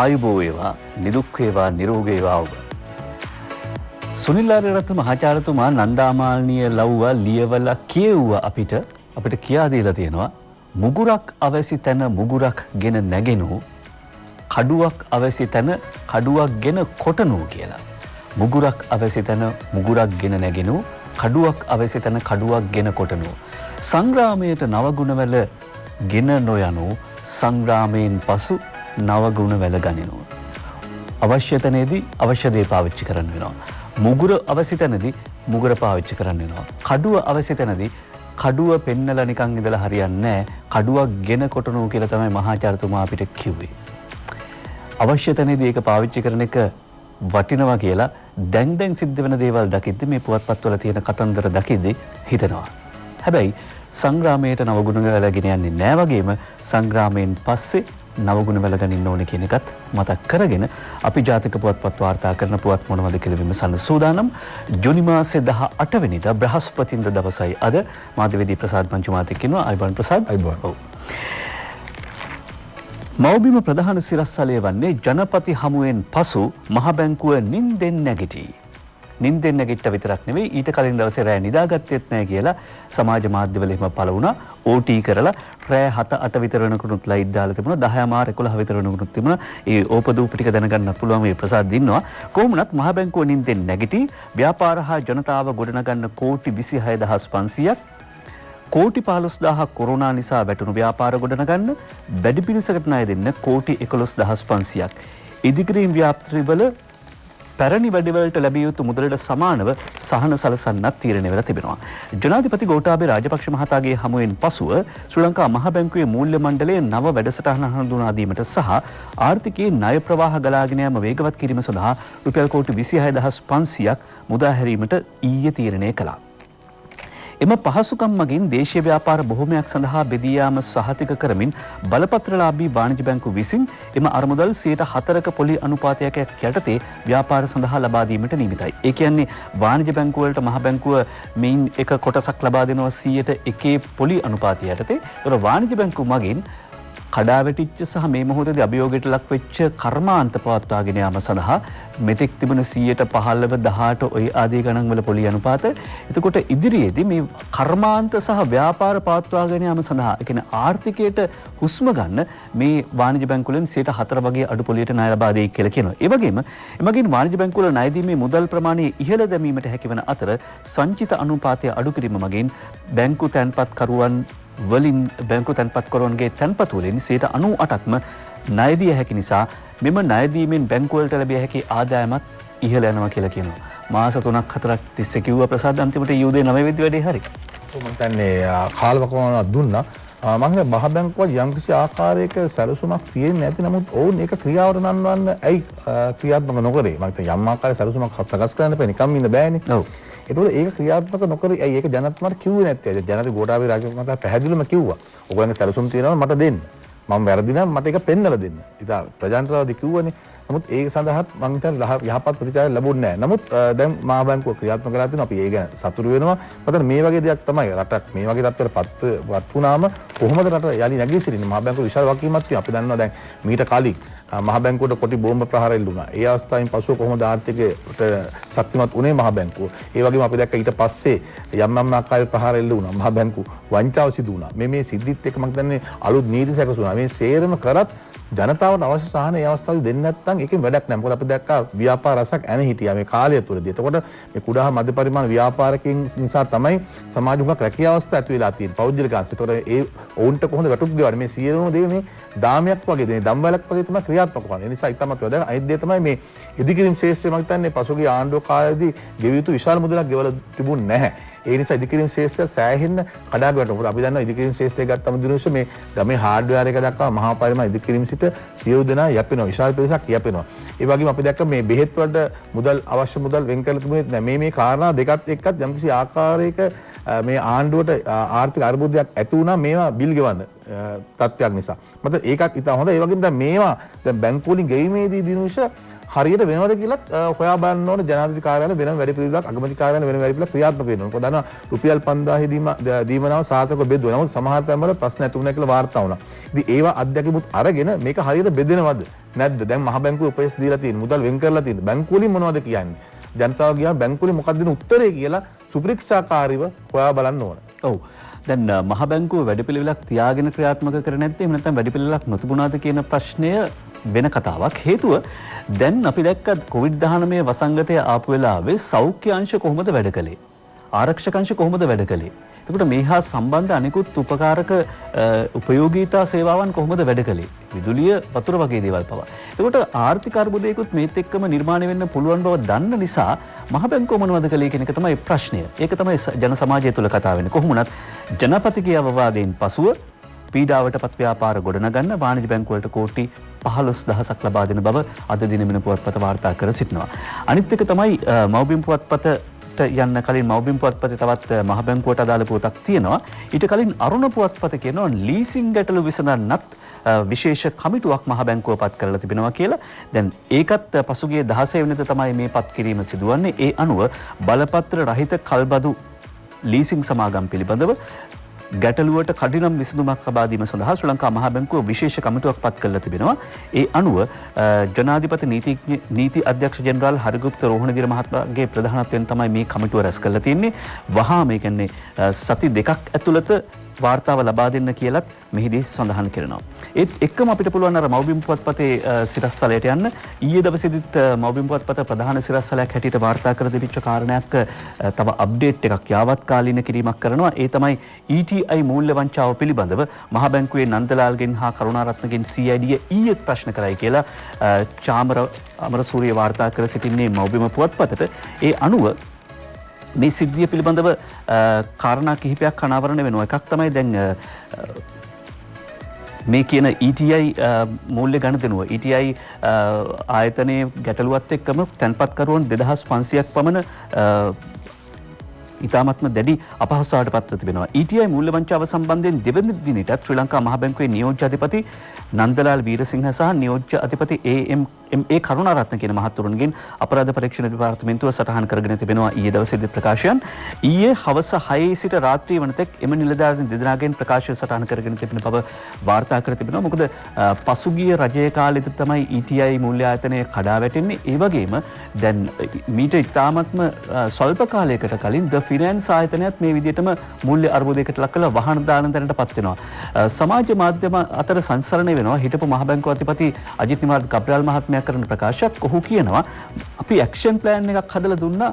ආයුබෝ වේවා නිදුක් වේවා නිරෝගී වේවා ඔබ. සුනිල් ආරියරත්න මහාචාර්යතුමා නන්දාමාලනීය ලව්ව ලියවලා කියෙව්වා අපිට කියා දීලා තියෙනවා මුගුරක් අවැසි තැන මුගුරක් ගෙන නැගෙනු කඩුවක් අවැසි තැන කඩුවක් ගෙන කොටනු කියලා. මුගුරක් අවැසි තැන මුගුරක් ගෙන නැගෙනු කඩුවක් අවැසි තැන කඩුවක් ගෙන කොටනු. සංග්‍රාමයට නවගුණවැල ගෙන නොයනු සංග්‍රාමයෙන් පසු නවගුණ වැල ගනිනු. අවශ්‍ය තැනේදී අවශ්‍ය දේ පාවිච්චි කරන්න වෙනවා. මුගුර අවශ්‍ය තැනදී මුගුර පාවිච්චි කරන්න වෙනවා. කඩුව අවශ්‍ය තැනදී කඩුව පෙන්නලා නිකන් ඉඳලා හරියන්නේ නැහැ. කඩුවක් ගෙන කොටනෝ කියලා තමයි මහාචාර්යතුමා අපිට කිව්වේ. අවශ්‍ය තැනදී ඒක පාවිච්චි කරන එක වටිනවා කියලා දැන් සිද්ධ වෙන දේවල් දකිද්දි මේ පුවත්පත්වල තියෙන කතන්දර දකිද්දි හිතෙනවා. හැබැයි සංග්‍රාමයට නවගුණ වැල ගෙන යන්නේ නැහැ වගේම සංග්‍රාමයෙන් පස්සේ නවගුණ වැල ගනින්න ඕනේ කියන එකත් මතක් කරගෙන අපි ජාතික පුවත්පත් වාර්තා කරන පුවත් මොනවද කියලා විමසන්න සූදානම්. ජුනි මාසේ 18 වෙනිදා බ්‍රහස්පතින්දා දවසයි අද. මාධ්‍යවේදී ප්‍රසාද් පංචමාතික් ඉන්නවා. අයිබෝන් ප්‍රසාද්. අයිබෝන්. ඔව්. මව්බිම ප්‍රධාන සිරස්තලය වන්නේ ජනපති හමුවෙන් පසු මහ බැංකුව නින්දෙන් නැගිටි. නින්දෙන් නැගිට්ට විතරක් නෙවෙයි ඊට කලින් දවසේ රෑ නිදාගත්තේත් නැහැ කියලා සමාජ මාධ්‍යවල එහෙම පළ වුණා. ඕටී කරලා රෑ 7-8 විතර වෙනකනුත් ලයිට් දාලා තිබුණා. 10:11 විතර වෙනකනුත් තිබුණා. ඒ ඕපදූප ටික දැනගන්න පුළුවන් මේ ප්‍රසාද් ඉන්නවා. කොහොමුණත් මහ බැංකුව නින්දෙන් නැගිටි ව්‍යාපාර හා ජනතාව ගොඩනගන්න කෝටි 26500ක් කෝටි 15000ක් කොරෝනා නිසා වැටුණු ව්‍යාපාර ගොඩනගන්න වැඩි පිරිසකට ණය දෙන්න කෝටි 11500ක් ඉදිකිරීම් ව්‍යාපෘතිවල පැරණි වැඩිවලට ලැබිය යුතු මුදලට සමානව සහන සලසන්නත් තීරණය වෙලා තිබෙනවා. ජනාධිපති ගෝඨාභය රාජපක්ෂ මහතාගේ හමුවෙන් පසුව ශ්‍රී ලංකා මහ බැංකුවේ මූල්‍ය මණ්ඩලයේ නව වැඩසටහන හඳුනා දීමට සහ ආර්ථිකයේ ණය ප්‍රවාහ ගලාගෙන යාම වේගවත් කිරීම සඳහා රුපියල් කෝටි 26500ක් මුදා හැරීමට ඊයේ තීරණය කළා. එම පහසුකම් මගින් දේශීය ව්‍යාපාර බොහෝමයක් සඳහා බෙදී යාම සහතික කරමින් බලපත්‍රලාභී වාණිජ බැංකුව විසින් එම අරමුදල් 4%ක පොලි අනුපාතයක් යටතේ ව්‍යාපාර සඳහා ලබා දීමට නියමිතයි. ඒ කියන්නේ වාණිජ බැංකුව වලට මහ බැංකුව මේන් එක කොටසක් ලබා දෙනවා 100%ක පොලි අනුපාතය යටතේ. ඒතර වාණිජ බැංකුව මගින් කඩා වැටිච්ච සහ මේ මොහොතේදී අභියෝගයට ලක් වෙච්ච කර්මාන්ත පවත්වාගෙන යාම සඳහා මෙතෙක් තිබුණ 115 18 ඔය ආදී ගණන් වල පොලි අනුපාත. එතකොට ඉදිරියේදී මේ කර්මාන්ත සහ ව්‍යාපාර පවත්වාගෙන යාම සඳහා ඒ කියන්නේ ආර්ථිකයට හුස්ම ගන්න මේ වාණිජ බැංකුවලින් 4% වගේ අඩු පොලියට ණය ලබා දෙයි කියලා කියනවා. ඒ වගේම එමගින් වාණිජ බැංකුවල ණය දීමේ මුදල් ප්‍රමාණය ඉහළ දැමීමට හැකිවන අතර සංචිත අනුපාතය අඩු කිරීම මගින් බැංකු තැන්පත්කරුවන් වලින් බැංකු තැන්පත්කරුවන්ගේ තැන්පත් වලින් 98%ක්ම ණය දිය හැකි නිසා මෙම ණය දීමෙන් බැංකුවලට ලැබිය හැකි ආදායමත් ඉහළ යනවා කියලා කියනවා. මාස 3-4ක් තිස්සේ කිව්වා ප්‍රසාද් අන්තිමට යූදේ 9 වෙනි වැඩේ හරි. මම හිතන්නේ කාලවකවානුවක් දුන්නා. මම හිතන්නේ මහ බැංකුවල යම්කිසි ආකාරයක සැලසුමක් තියෙන්නේ නැති නමුත් ඔවුන් ඒක ක්‍රියාවට නංවන්න ඇයි ක්‍රියාත්මක නොකරේ? මම හිතන්නේ යම් ආකාරයක සැලසුමක් සකස් කරන්න බෑ නිකම්ම ඉන්න බෑනේ. ඔව්. ඒතකොට ඒක ක්‍රියාත්මක නොකර ඇයි ඒක ජනත්මට කිව්වේ නැත්තේ? ජනත ගෝඨාභය රාජපක්ෂ මහතා පැහැදිලිවම කිව්වා. ඔයගොල්ලන්ගේ සැලසුම් තියෙනවා මට දෙන්න. මම වැරදි නම් මට ඒක පෙන්නලා දෙන්න. ඉතින් ප්‍රජාතන්ත්‍රවාදී කිව්වනේ. නමුත් ඒක සඳහාත් මම හිතන්නේ යහපත් ප්‍රතිචාරය ලැබුණේ නැහැ. නමුත් දැන් මහ බැංකුව ක්‍රියාත්මක කරලා තිනවා. අපි ඒ ගැන සතුටු වෙනවා. මතන මේ වගේ දෙයක් තමයි රටක් මේ වගේ තත්ත්වයකටපත් වුණාම කොහොමද රට යලි නැගී සිටින්නේ? මහ බැංකුව විශාල වගකීමක් තියෙනවා. අපි දන්නවා දැන් මීට කලින් මහ බැංකුවට කොටි බෝම්බ ප්‍රහාර එල්ලුණා. ඒ අවස්ථාවෙන් පසුව කොහොමද ආර්ථිකයට ශක්තිමත් වුණේ මහ බැංකුව. ඒ වගේම අපි දැක්ක ඊට පස්සේ යම් ආකාරයක ප්‍රහාර එල්ලුණා. මහ බැංකුව වංචාව සිදු වුණා. මේ සිද්ධිත් එක්ක මම හිතන්නේ අලුත් නීති සැකසුණා. මේ සේරම කරත් ජනතාවට අවශ්‍ය සහන ඒ අවස්ථාවේ දෙන්නේ නැත්නම් ඒකෙන් වැඩක් නැහැ. මොකද අපි දැක්කා ව්‍යාපාර රසක් ඇන හිටියා මේ කාලය තුළදී. එතකොට මේ කුඩා මධ්‍ය පරිමාණ ව්‍යාපාරකින් නිසා තමයි සමාජ උගක් රැකියා අවස්ථා ඇති වෙලා තියෙන්නේ. පෞද්ගලික අංශ. එතකොට ඒ ඔවුන්ට කොහොමද වැටුප් ගෙවන්නේ? මේ සියලුම දේ මේ දාමයක් වගේ මේ දම්වැලක් වගේ තමයි ක්‍රියාත්මක වන්නේ. ඒ නිසා ඉතාමත් වැදගත්. අනිත් දේ තමයි මේ ඉදිකිරීම් ශේෂ්ත්‍රය මම හිතන්නේ පසුගිය ආණ්ඩුව කාලේදී ගෙවිය යුතු විශාල මුදලක් ගෙවලා තිබුණේ නැහැ. ඒ නිසා ඉදිකිරීම් ශේෂ්ත්‍රය සෑහෙන්න කඩාගෙන වැටුණා. අපි දන්නවා ඉදිකිරීම් ශේෂ්ත්‍රය ගත්තම දිනුෂ මේ ගමේ හાર્ඩ්වෙයාර් එක දක්වා මහා පරිමාණ ඉදිකිරීම් සිට සියලු දෙනා යැපෙනවා. විශාල පිරිසක් යැපෙනවා. ඒ වගේම අපි දැක්ක මේ බෙහෙත් වලට මුදල් අවශ්‍ය මුදල් වෙන් කරලා තිබුණේ නැහැ. මේ කාරණා දෙකත් එක්කත් යම්කිසි ආකාරයක මේ ආණ්ඩුවට ආර්ථික අර්බුදයක් ඇති වුණා මේවා බිල් ගෙවන්න තත්ත්වයක් නිසා. මත ඒකත් ඉතා හොඳයි. ඒ වගේම දැන් මේවා දැන් බැංකු වලින් ගෙවීමේදී දිනුෂ හරියට වෙනවද කියලා හොයා බලන්න ඕන. ජනාධිපති කාර්යාලය වෙනම වැඩ පිළිවෙලක්, අගමැති කාර්යාලය වෙනම වැඩ පිළිවෙලක් ක්‍රියාත්මක වෙනවා. මොකද දන්නවා රුපියල් 5000 දීමනාව සාර්ථකව බෙදුවා. නමුත් සමහර තැන්වල ප්‍රශ්න ඇති වුණා කියලා වාර්තා වුණා. ඉතින් ඒවා අත්දැකීමුත් අරගෙන මේක හරියට බෙදෙනවද නැද්ද? දැන් මහ බැංකුවේ උපදෙස් දීලා තියෙන, මුදල් වෙන් කරලා තියෙන. බැංකු වලින් මොනවද කියන්නේ? ජනතාව ගියා බැංකු වලින් මොකක්ද දෙන උත්තරේ කියලා සුපරීක්ෂාකාරීව හොයා බලන්න ඕන. ඔව්. දැන් මහ බැංකුව වැඩපිළිවෙලක් තියාගෙන ක්‍රියාත්මක කර නැත්නම් එහෙම නැත්නම් වැඩපිළිවෙලක් නොතිබුණාද කියන ප්‍රශ්නය වෙන කතාවක්. හේතුව දැන් අපි දැක්ක COVID-19 වසංගතය ආපු වෙලාවේ සෞඛ්‍ය අංශ කොහොමද වැඩ කළේ? ආරක්ෂක අංශ කොහොමද වැඩ කළේ? එතකොට මේ හා සම්බන්ධ අනිකුත් උපකාරක උපයෝගීතා සේවාවන් කොහොමද වැඩ කළේ? විදුලිය, වතුර වගේ දේවල් පවා. එතකොට ආර්ථික අර්බුදයකුත් මේත් එක්කම නිර්මාණය වෙන්න පුළුවන් බව දන්න නිසා මහ බැංකුව මොනවද කළේ කියන එක තමයි ප්‍රශ්නය. ඒක තමයි ජන සමාජය තුළ කතා වෙන්නේ. කොහොම වුණත් ජනපතිගේ අවවාදයෙන් පසුව පීඩාවටපත් ව්‍යාපාර ගොඩනගන්න වාණිජ බැංකු වලට කෝටි 15000ක් ලබා දෙන බව අද දිනෙමින පුවත්පත වාර්තා කර සිටිනවා. අනිත් එක තමයි මව්බිම් පුවත්පත යන්න කලින් මව්බිම් පුවත්පතේ තවත් මහ බැංකුවට අදාළ පුවතක් තියෙනවා. ඊට කලින් අරුණ පුවත්පත කියනවා ලීසින් ගැටලු විසඳන්නත් විශේෂ කමිටුවක් මහ බැංකුව පත් කරලා තිබෙනවා කියලා. දැන් ඒකත් පසුගිය 16 වෙනිදා තමයි මේ පත් කිරීම සිදුවන්නේ. ඒ අනුව බලපත්‍ර රහිත කල්බදු ලීසින් සමාගම් පිළිබඳව ගැටලුවට කඩිනම් විසඳුමක් ලබා දීම සඳහා ශ්‍රී ලංකා මහ බැංකුව විශේෂ කමිටුවක් පත් කරලා තිබෙනවා. ඒ අනුව ජනාධිපති නීති අධ්‍යක්ෂ ජෙනරාල් හරිගුප්ත රෝහණවීර මහත්මයාගේ ප්‍රධානත්වයෙන් තමයි මේ කමිටුව රැස් කරලා තියෙන්නේ. වහාම ඒ කියන්නේ සති දෙකක් ඇතුළත වාර්තාව ලබා දෙන්න කියලත් මෙහිදී සඳහන් කරනවා. ඒත් එක්කම අපිට පුළුවන් අර මව්බිම් පුවත්පතේ සිරස්තලයට යන්න. ඊයේ දවසේදීත් මව්බිම් පුවත්පත ප්‍රධාන සිරස්තලයක් හැටියට වාර්තා කර තිබිච්ච කාරණයක් තව අප්ඩේට් එකක් යාවත්කාලීන කිරීමක් කරනවා. ඒ තමයි ETI මූල්‍ය වංචාව පිළිබඳව මහ බැංකුවේ නන්දලාල්ගෙන් හා කරුණාරත්නගෙන් CID ඊයේ ප්‍රශ්න කරයි කියලා චාමර අමරසූරිය වාර්තා කර සිටින්නේ මව්බිම පුවත්පතට. ඒ අනුව මේ සිද්ධිය පිළිබඳව කාරණා කිහිපයක් අනාවරණය වෙනවා. එකක් තමයි දැන් මේ කියන ETI මූල්‍ය ගණදෙනුව ETI ආයතනයේ ගැටලුවත් එක්කම තැන්පත්කරුවන් 2500ක් පමණ ඉතාමත්ම දැඩි අපහසුතාවට පත්ව තිබෙනවා. ETI මූල්‍ය වංචාව සම්බන්ධයෙන් දෙවන දිනටත් ශ්‍රී ලංකා මහ බැංකුවේ නියෝජ්‍ය අධිපති නන්දලාල් වීරසිංහ සහ නියෝජ්‍ය අධිපති ඒ කරුණාරත්න කියන මහතුරුන්ගෙන් අපරාධ පරීක්ෂණ දෙපාර්තමේන්තුව සටහන් කරගෙන තිබෙනවා ඊයේ දවසේදී ප්‍රකාශයන්. ඊයේ හවස 6 සිට රාත්‍රී වනතෙක් එම නිලධාරීන් දෙදෙනාගෙන් ප්‍රකාශය සටහන් කරගෙන තිබෙන බව වාර්තා කර තිබෙනවා. මොකද පසුගිය රජයේ කාලෙදී තමයි ETI මූල්‍ය ආයතනය කඩා වැටෙන්නේ. ඒ වගේම දැන් මීට ඉතාමත්ම ස්වල්ප කාලයකට කලින් ද ෆිනෑන්ස් ආයතනයත් මේ විදිහටම මූල්‍ය අර්බුදයකට ලක් කරලා වහන දාන තැනටපත් වෙනවා. සමාජ මාධ්‍යම අතර සංසරණය වෙනවා. හිටපු මහ බැංකුව අධිපති අජිත් නිවාඩ් ගබ්‍රාල් මහත්මයා කරන ප්‍රකාශයක්. ඔහු කියනවා අපි ඇක්ෂන් ප්ලෑන් එකක් හදලා දුන්නා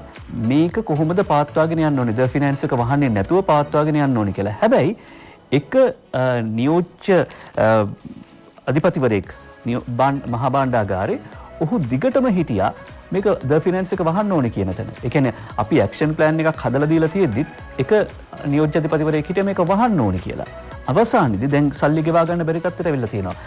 මේක කොහොමද පවත්වාගෙන යන්න ඕනේ, ද ෆිනෑන්ස් එක වහන්නේ නැතුව පවත්වාගෙන යන්න ඕනේ කියලා. හැබැයි එක නියෝජ්‍ය අධිපතිවරයෙක් මහා භාණ්ඩාගාරේ ඔහු දිගටම හිටියා මේක ද ෆිනෑන්ස් එක වහන්න ඕනේ කියන තැන. ඒ කියන්නේ අපි ඇක්ෂන් ප්ලෑන් එකක් හදලා දීලා තියෙද්දිත් එක නියෝජ්‍ය අධිපතිවරයෙක් හිටියා මේක වහන්න ඕනේ කියලා. අවසානයේදී දැන් සල්ලි ගෙවා ගන්න බැරි තත්ත්වයට ඇවිල්ලා තියෙනවා.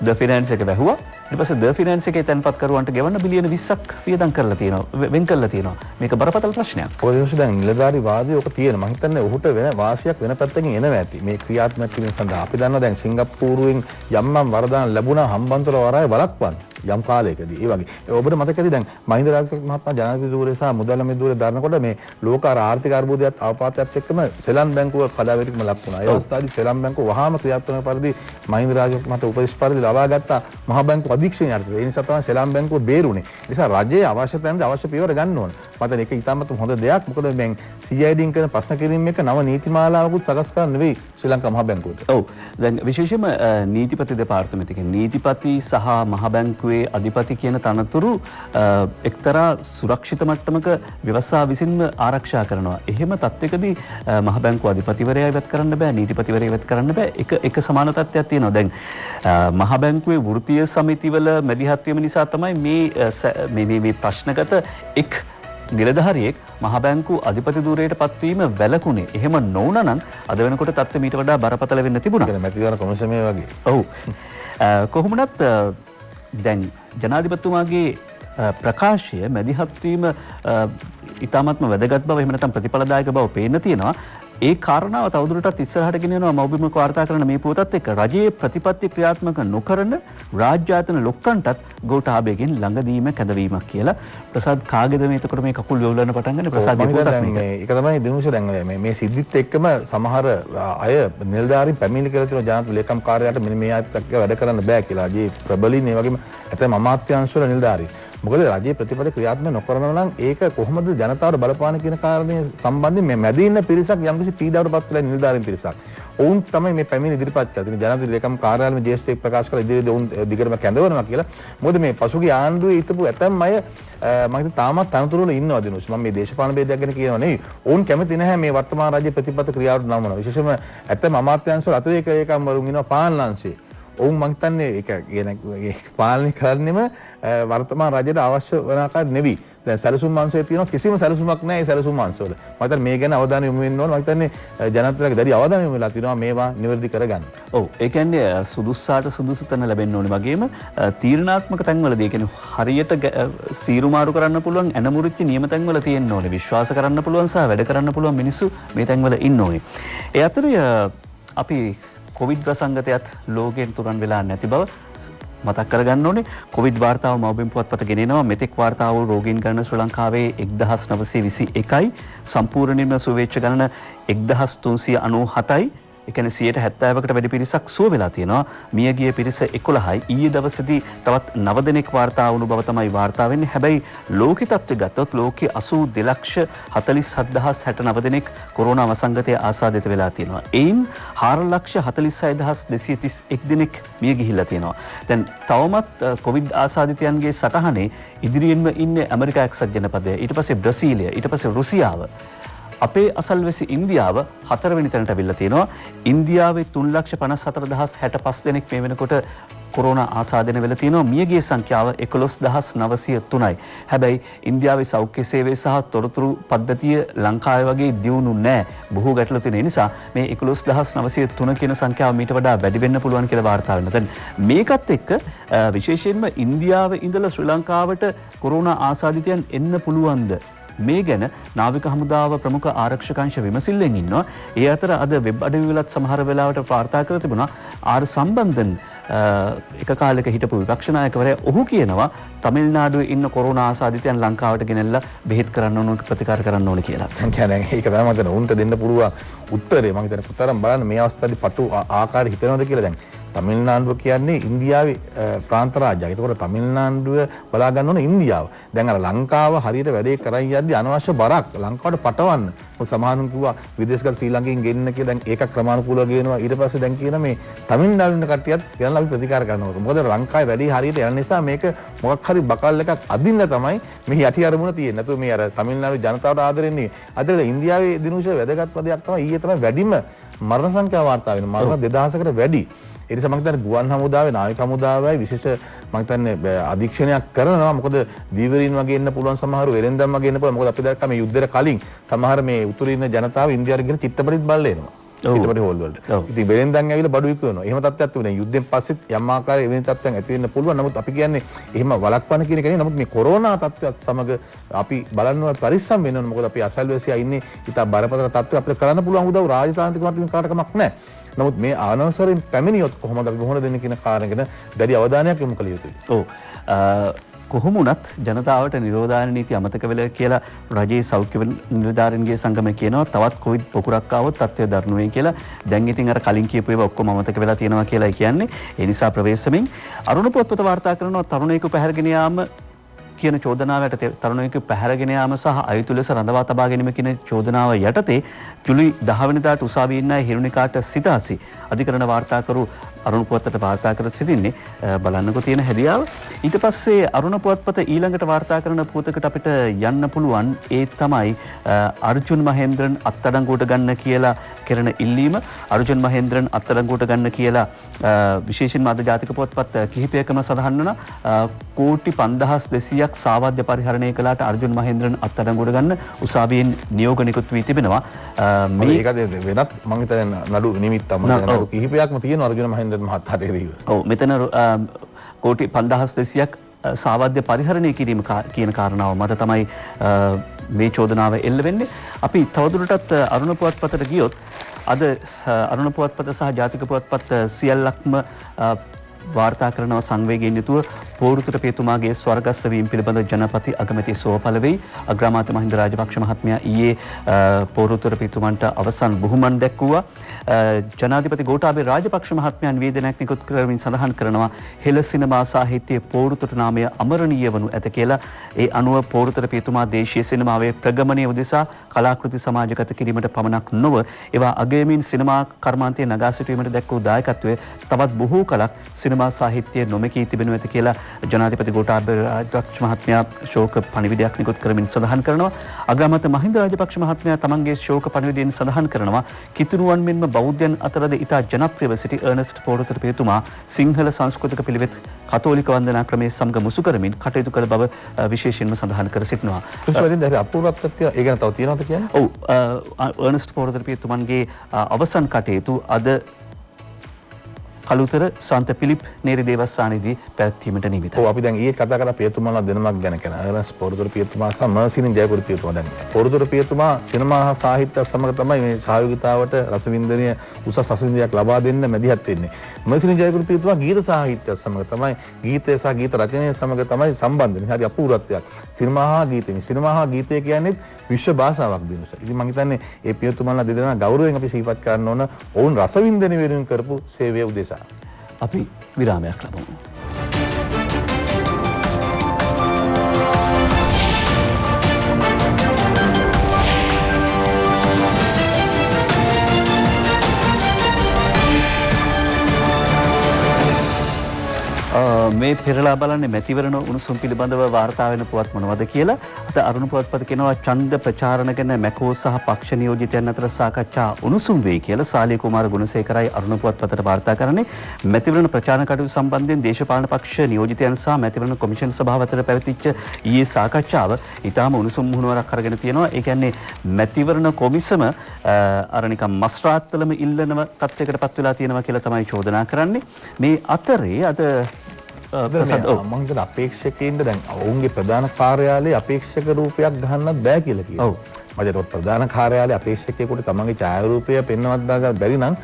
ද ෆිනෑන්ස් එක වැහුවා. ඊට පස්සේ ද ෆිනෑන්ස් එකේ තැන්පත් කරුවන්ට ගෙවන්න බිලියන 20ක් වියදම් කරලා තියෙනවා. වෙන් කරලා තියෙනවා. මේක බරපතල ප්‍රශ්නයක්. ඔය දිනවල දැන් නිලධාරි වාදය ඔක තියෙන. මම හිතන්නේ ඔහුට වෙන වාසියක් වෙන පැත්තකින් එනවා ඇති. මේ ක්‍රියාත්මක කිරීම සඳහා අපි දන්නවා දැන් සිංගප්පූරුවෙන් යම් වරදාන ලැබුණා හම්බන්තොට වරාය වළක්වන්න. යම් කාලයකදී ඒ වගේ ඔබට මතක ඇති දැන් මහින්ද රාජපක්ෂ මහත්මයා ජනාධිපති ධූරය සහ මුදල් අමාත්‍ය ධූරය දරනකොට මේ ලෝක ආර්ථික අර්බුදයත් අවපාතයත් එක්කම සෙලන් බැංකුව කඩාවැටීමක් ලක් වුණා. ඒ අවස්ථාවේදී සෙලන් බැංකුව වහාම ක්‍රියාත්මක පරිදි මහින්ද රාජපක්ෂ මහතා උපදෙස් පරිදි ලබා ගත්තා මහ බැංකුව අධීක්ෂණය යටතේ. ඒ නිසා තමයි සෙලන් බැංකුව බේරුනේ. ඒ නිසා රජයේ අවශ්‍ය තැනදී අවශ්‍ය පියවර ගන්න ඕන. මට මේක ඉතාමත් හොඳ දෙයක්. මොකද දැන් CID කරන ප්‍රශ්න කිරීම එක නව නීතිමාලාවකුත් සකස් කරන්න නෙවෙයි ශ්‍රී ලංකා මහ බැංකුවට. ඔව්. දැන් විශේෂයෙන්ම නීතිපති දෙපාර්තමේන්තුවේ නීතිපති සහ මහ බැංකුවේ අධිපති කියන තනතුරු එක්තරා සුරක්ෂිත මට්ටමක ව්‍යවස්ථාව විසින්ම ආරක්ෂා කරනවා. එහෙම තත්ත්වයකදී මහ බැංකුව අධිපතිවරයා ඉවත් කරන්න බෑ, නීතිපතිවරයා ඉවත් කරන්න බෑ. එක සමාන තත්ත්වයක් තියෙනවා. දැන් මහ බැංකුවේ වෘත්තීය සමිතිවල මැදිහත් වීම නිසා තමයි මේ ප්‍රශ්නගත එක් නිලධාරියෙක් මහ බැංකු අධිපති ධූරයට පත්වීම වැළකුණේ. එහෙම නොවුණා නම් අද වෙනකොට තත්ත්වය මීට වඩා බරපතල වෙන්න තිබුණා. ඒ මැතිවරණ කොමිසමේ වගේ. ඔව්. කොහොමනත් දැන් ජනාධිපතිතුමාගේ ප්‍රකාශය මැදිහත් වීම ඉතාමත්ම වැදගත් බව එහෙම නැත්නම් ප්‍රතිඵලදායක බව පේන්න තියෙනවා. ඒ කාරණාව තවදුරටත් ඉස්සරහට ගෙනියනවා මෞබිමක වාර්තා කරන මේ පුවතත් එක්ක රජයේ ප්‍රතිපත්ති ක්‍රියාත්මක නොකරන රාජ්‍යායතන ලොක්කන්ටත් ගෝඨාභයගෙන් ළඟදීම කැඳවීමක් කියලා. ප්‍රසාද් කාගේද මේ එතකොට මේ කකුල් යොවුලන පටන් ගන්න ප්‍රසාද් ඒක තමයි දිනුෂ දැන් මේ සිද්ධිත් එක්කම සමහර අය නිලධාරීන් පැමිණිලි කියලා තියෙනවා ජනාධිපති ලේකම් කාර්යාලයට මෙන්න මේ ආයත් එක්ක වැඩ කරන්න බෑ කියලා. රජයේ ප්‍රබලීන් ඒ වගේම ඇතැම් අමාත්‍යාංශ වල නිලධාරීන්. මොකද රජයේ ප්‍රතිපත්ති ක්‍රියාත්මක නොකරනවා නම් ඒක කොහොමද ජනතාවට බලපාන කියන කාරණේ සම්බන්ධයෙන් මේ මැද ඉන්න පිරිසක් යම්කිසි පීඩාවට පත් වෙලා නිලධාරීන් පිරිසක්. ඔවුන් තමයි මේ පැමිණිලි ඉදිරිපත් කරලා ජනාධිපති ලේකම් කාර්යාලයේ ජ්‍යෙෂ්ඨ ප්‍රකාශ කළ ඉදිරියේදී ඔවුන් දිගටම කැඳවනවා කියලා. මොකද මේ පසුගිය ආණ්ඩුවේ හිටපු ඇතැම් අය මම හිතන්නේ තාමත් තනතුරු වල ඉන්නවා දිනුස්. මම මේ දේශපාලන ભેදයක් ගැන කියනවා නෙවෙයි. ඔවුන් කැමති නැහැ මේ වර්තමාන රජයේ ප්‍රතිපත්ති ක්‍රියාවට නමනවා. විශේෂයෙන්ම ඇතැම් අමාත්‍යාංශ වල අතිරේක ඒකම්වරුන් ඉන්නවා පාලන අංශයේ. ඔවුන් මං හිතන්නේ ඒක පාලනය කරන්නෙම වර්තමාන රජයට අවශ්‍ය වන ආකාරය නෙවෙයි. දැන් සැලසුම් අංශයේ තියෙනවා කිසිම සැලසුමක් නැහැ ඒ සැලසුම් අංශවල. මම හිතන්නේ මේ ගැන අවධානය යොමු වෙන්න ඕන. මම හිතන්නේ ජනතාවගේ දැඩි අවධානය යොමු වෙලා තියෙනවා මේවා නිවැරදි කරගන්න. ඔව් ඒ කියන්නේ සුදුස්සාට සුදුසු තැන ලැබෙන්න ඕනේ වගේම තීරණාත්මක තැන්වලදී කියන්නේ හරියට සීරුමාරු කරන්න පුළුවන් ඇනමුරිච්ච නියම තැන්වල තියෙන්න ඕනේ. විශ්වාස කරන්න පුළුවන් සහ වැඩ කරන්න පුළුවන් මිනිස්සු මේ තැන්වල ඉන්න ඕනේ. ඒ අතරේ අපි කොවිඩ් ප්‍රසංගතයත් ලෝකයෙන් තුරන් වෙලා නැති බව මතක් කරගන්න ඕනේ. කොවිඩ් වාර්තාව මව්බිම් පුවත්පත ගෙනෙනවා. මෙතෙක් වාර්තා වූ රෝගීන් ගණන ශ්‍රී ලංකාවේ 1921යි. සම්පූර්ණයෙන්ම සුවේච්ඡ ගණන 1397යි. ඒ කියන්නේ 70%කට වැඩි පිරිසක් සුව වෙලා තියෙනවා. මියගිය පිරිස 11යි. ඊයේ දවසේදී තවත් 9 දෙනෙක් වාර්තා වුණු බව තමයි වාර්තා වෙන්නේ. හැබැයි ලෝක තත්ත්වය ගත්තොත් ලෝකයේ 82,47,069 දෙනෙක් කොරෝනා වසංගතය ආසාදිත වෙලා තියෙනවා. එයින් 4,46,231 දෙනෙක් මිය ගිහිල්ලා තියෙනවා. දැන් තවමත් කොවිඩ් ආසාදිතයන්ගේ සටහනේ ඉදිරියෙන්ම ඉන්නේ ඇමරිකා එක්සත් ජනපදය, ඊට පස්සේ බ්‍රසීලය, ඊට පස්සේ රුසියාව. අපේ අසල්වැසි ඉන්දියාව 4 වෙනි තැනට අවිල්ලා තියෙනවා. ඉන්දියාවේ 3,54,065 දෙනෙක් මේ වෙනකොට කොරෝනා ආසාදනය වෙලා තියෙනවා. මියගිය සංඛ්‍යාව 11,903යි. හැබැයි ඉන්දියාවේ සෞඛ්‍ය සේවය සහ තොරතුරු පද්ධතිය ලංකාවේ වගේ දියුණු නැහැ. බොහෝ ගැටලු තියෙන නිසා මේ 11,903 කියන සංඛ්‍යාව මීට වඩා වැඩි වෙන්න පුළුවන් කියලා වාර්තා වෙනවා. දැන් මේකත් එක්ක විශේෂයෙන්ම ඉන්දියාවේ ඉඳලා ශ්‍රී ලංකාවට කොරෝනා ආසාදිතයන් එන්න පුළුවන්ද? මේ ගැන නාවික හමුදාව ප්‍රමුඛ ආරක්ෂකංශ විමසිල්ලෙන් ඉන්නවා. ඒ අතර අද වෙබ් අඩවි වලත් සමහර වෙලාවට වාර්තා කර තිබුණා ආර් සම්බන්ධන් එක කාලයක හිටපු විපක්ෂ නායකවරයා ඔහු කියනවා තමිල්නාඩුවේ ඉන්න කොරෝනා ආසාදිතයන් ලංකාවට ගෙනල්ලා බෙහෙත් කරන්න ඕන ප්‍රතිකාර කරන්න ඕන කියලා. මම කියන්නේ ඒක තමයි මම හිතන්නේ උන්ට දෙන්න පුළුවන් උත්තරේ. මම හිතන්නේ පුතරම් බලන්න මේ අවස්ථාවේදී පටු ආකාරය හිතනවද කියලා. දැන් තමිල්නාඩුව කියන්නේ ඉන්දියාවේ ප්‍රාන්ත රාජ්‍යයක්. ඒකෝට තමිල්නාඩුව බලා ගන්න ඕන ඉන්දියාව. දැන් අර ලංකාව හරියට වැඩේ කරන් යද්දි අනවශ්‍ය බරක් ලංකාවට පටවන්න. මොකද සමහරුන් කිව්වා විදේශගත ශ්‍රී ලංකෙන් ගෙන්න කියලා. දැන් ඒක ක්‍රමානුකූලව ගේනවා. ඊට පස්සේ දැන් කියන මේ තමිල්නාඩුවේ කට්ටියත් ගෙනලා අපි ප්‍රතිකාර කරනවා. මොකද ලංකාවේ වැඩේ හරියට යන නිසා මේක මොකක් හරි බකල් එකක් අදින්න තමයි මේ යටි අරමුණ තියෙන්නේ. නැතුව මේ අර තමිල්නාඩුවේ ජනතාවට ආදරෙන්නේ. අද ඉන්දියාවේ දිනුෂ වැදගත් පදයක් තමයි ඊයේ තමයි වැඩිම මරණ සංඛ්‍යාව වාර්තා වෙනවා. මරණ 2000කට වැඩි. ඒ නිසා මම හිතන්නේ ගුවන් හමුදාවේ නාවික හමුදාවයි විශේෂ මම හිතන්නේ අධීක්ෂණයක් කරනවා. මොකද දීවරීන් වගේ ඉන්න පුළුවන් සමහර වෙරෙන්දම් වගේ ඉන්න පුළුවන්. මොකද අපි දැක්කා මේ යුද්ධයට කලින් සමහර මේ උතුරේ ඉන්න ජනතාව ඉන්දියාවට ගිහින් චිත්තපටිත් බලලා එනවා. චිත්තපටි හෝල් වලට. ඉතින් වෙරෙන්දම් ඇවිල්ලා බඩු විකුණනවා. එහෙම තත්ත්වයක් තිබුණේ. යුද්ධෙන් පස්සෙත් යම් ආකාරයේ එවැනි තත්ත්වයන් ඇති වෙන්න පුළුවන්. නමුත් අපි කියන්නේ එහෙම වළක්වන්න කියන එක නෙවෙයි. නමුත් මේ කොරෝනා තත්ත්වයත් සමග අපි බලන්න පරිස්සම් වෙන්න ඕන. මොකද අපි අසල්වැසියා ඉන්නේ ඉතින් බරපතල තත්ත්වයක් අපිට කරන්න පුළුවන් උදව් රාජතාන්ත්‍රික මට්ටමින් කාටකමක් නැහැ. නමුත් මේ අනවසරයෙන් පැමිණියොත් කොහොමද අපි මොහොන දෙන්නේ කියන කාරණය ගැන දැඩි අවධානයක් යොමු කළ යුතුයි. ඔව්. කොහොම වුණත් ජනතාවට නිරෝධායන නීති අමතක වෙලා කියලා රජයේ සෞඛ්‍ය නිලධාරීන්ගේ සංගමය කියනවා. තවත් කොවිඩ් පොකුරක් ආවොත් තත්ත්වය දරුණු වෙයි කියලා. දැන් ඉතින් අර කලින් කියපු ඒවා ඔක්කොම අමතක වෙලා තියෙනවා කියලායි කියන්නේ. ඒ නිසා ප්‍රවේශමෙන් අරුණ පුවත්පත වාර්තා කරනවා තරුණයෙකු පැහැරගෙන යාම කියන චෝදනාව යටතේ තරුණයෙකු පැහැරගෙන යාම සහ අයුතු ලෙස රඳවා තබා ගැනීම කියන චෝදනාව යටතේ ජුලි 10 වෙනිදාට උසාවියේ ඉන්න හිරුනිකාට සිතාසි අධිකරණ වාර්තාකරු අරුණ පුවත්පතට වාර්තා කර සිටින්නේ. බලන්නකෝ තියෙන හැදියාව. ඊට පස්සේ අරුණ පුවත්පත ඊළඟට වාර්තා කරන පුවතකට අපිට යන්න පුළුවන්. ඒ තමයි අර්ජුන් මහේන්ද්‍රන් අත්අඩංගුවට ගන්න කියලා කරන ඉල්ලීම. අර්ජුන් මහේන්ද්‍රන් අත්අඩංගුවට ගන්න කියලා විශේෂයෙන්ම අද ජාතික පුවත්පත් කිහිපයකම සඳහන් වුණා. කෝටි 5200ක් සාවාද්‍ය පරිහරණය කළාට අර්ජුන් මහේන්ද්‍රන් අත්අඩංගුවට ගන්න උසාවියෙන් නියෝග නිකුත් වී තිබෙනවා. මේ ඒක වෙනත් මම හිතන්නේ නඩු නිමිත්තක් නඩු කිහිපයක්ම තියෙනවා අර්ජුන මහේන්ද්‍රන් මහතාට එරෙහිව. ඔව් මෙතන කෝටි 5200ක් සාවාද්‍ය පරිහරණය කිරීම කියන කාරණාව මත තමයි මේ චෝදනාව එල්ල වෙන්නේ. අපි තවදුරටත් අරුණ පුවත්පතට ගියොත් අද අරුණ පුවත්පත සහ ජාතික පුවත්පත් සියල්ලක්ම වාර්තා කරනවා සංවේගයෙන් යුතුව පෝරුතර පියතුමාගේ ස්වර්ගස්ස වීම පිළිබඳ ජනපති අගමැති සුවපල වෙයි. අග්‍රාමාත්‍ය මහින්ද රාජපක්ෂ මහත්මයා ඊයේ පෝරුතර පියතුමන්ට අවසන් බුහුමන් දැක්වුවා. ජනාධිපති ගෝඨාභය රාජපක්ෂ මහත්මයා නිවේදනයක් නිකුත් කරමින් සඳහන් කරනවා හෙළ සිනමා සාහිත්‍යයේ පෝරුතර නාමය අමරණීය වනු ඇත කියලා. ඒ අනුව පෝරුතර පියතුමා දේශීය සිනමාවේ ප්‍රගමනය උදෙසා කලාකෘති සමාජගත කිරීමට පමණක් නොව ඒවා අගයමින් සිනමා කර්මාන්තයේ නගා සිටුවීමට දැක්වූ දායකත්වය තවත් බොහෝ කලක් සිනමා සාහිත්‍යයේ නොමැකී තිබෙනු ඇත කියලා ජනාධිපති ගෝඨාභය රාජපක්ෂ මහත්මයා ශෝක පණිවිඩයක් නිකුත් කරමින් සඳහන් කරනවා. අග්‍රාමාත්‍ය මහින්ද රාජපක්ෂ මහත්මයා තමන්ගේ ශෝක පණිවිඩයෙන් සඳහන් කරනවා කිතුණුවන් මෙන්ම බෞද්ධයන් අතරද ඉතා ජනප්‍රියව සිටි අර්නස්ට් පෝරුතර පියතුමා සිංහල සංස්කෘතික පිළිවෙත් කතෝලික වන්දනා ක්‍රමයේ සමග මුසු කරමින් කටයුතු කළ බව විශේෂයෙන්ම සඳහන් කර සිටිනවා. විශ්වවිද්‍යාලයේ දැන් අපූර්වත්වය ඒ ගැන තව තියෙනවද කියන්නේ? ඔව් අර්නස්ට් පෝරුතර පියතුමන්ගේ අවසන් කටයුතු අද කළුතර සන්ත පිලිප් නේරි දේවස්ථානයේදී පැවැත්වීමට නියමිතයි. ඔව් අපි දැන් ඊයේ කතා කරලා පියතුමාලා දෙනමක් ගැන කියන අර්නස්ට් පෝරුතර පියතුමා සහ මර්සිනින් ජයපුර පියතුමා දැන් පෝරුතර පියතුමා සිනමා හා සාහිත්‍ය සමග තමයි මේ සහයෝගිතාවට රසවින්දනය උසස් රසවින්දනයක් ලබා දෙන්න මැදිහත් වෙන්නේ. මර්සිනින් ජයපුර පියතුමා ගීත සාහිත්‍ය සමග තමයි ගීතය සහ ගීත රචනය සමග තමයි සම්බන්ධ වෙන්නේ. හරි අපූර්වත්වයක්. සිනමා හා ගීතය. සිනමා හා ගීතය කියන්නේ විශ්ව භාෂාවක් දිනුස. ඉතින් මම හිතන්නේ මේ පියතුමාලා දෙදෙනා ගෞරවයෙන් අපි සිහිපත් කරන්න ඕන ඔවුන් රසවින්දනය වෙනුවෙන් කරපු සේවය උදෙසා. අපි විරාමයක් ලබමු. මේ පෙරලා බලන්නේ මැතිවරණ උණුසුම් පිළිබඳව වාර්තා වෙන පුවත් මොනවද කියලා. අද අරුණ පුවත්පත කියනවා ඡන්ද ප්‍රචාරණ ගැන මැකෝ සහ පක්ෂ නියෝජිතයන් අතර සාකච්ඡා උණුසුම් වෙයි කියලා සාලිය කුමාර ගුණසේකරයි අරුණ පුවත්පතට වාර්තා කරන්නේ. මැතිවරණ ප්‍රචාරණ කටයුතු සම්බන්ධයෙන් දේශපාලන පක්ෂ නියෝජිතයන් සහ මැතිවරණ කොමිෂන් සභාව අතර පැවතිච්ච ඊයේ සාකච්ඡාව ඊටාම උණුසුම් මුහුණුවරක් අරගෙන තියෙනවා. ඒ කියන්නේ මැතිවරණ කොමිසම අර නිකන් මස්රාත්තලම ඉල්ලනව තත්යකටපත් වෙලා තියෙනවා කියලා තමයි චෝදනා කරන්නේ. මේ අතරේ අද මම හිතන අපේක්ෂකයින්ට දැන් ඔවුන්ගේ ප්‍රධාන කාර්යාලයේ අපේක්ෂක රූපයක් ගහන්නත් බෑ කියලා කියනවා. ඔව්. මම හිතුවා ප්‍රධාන කාර්යාලයේ අපේක්ෂකයෙකුට තමන්ගේ ඡායාරූපය පෙන්වන්නත් දාගන්න බැරි නම්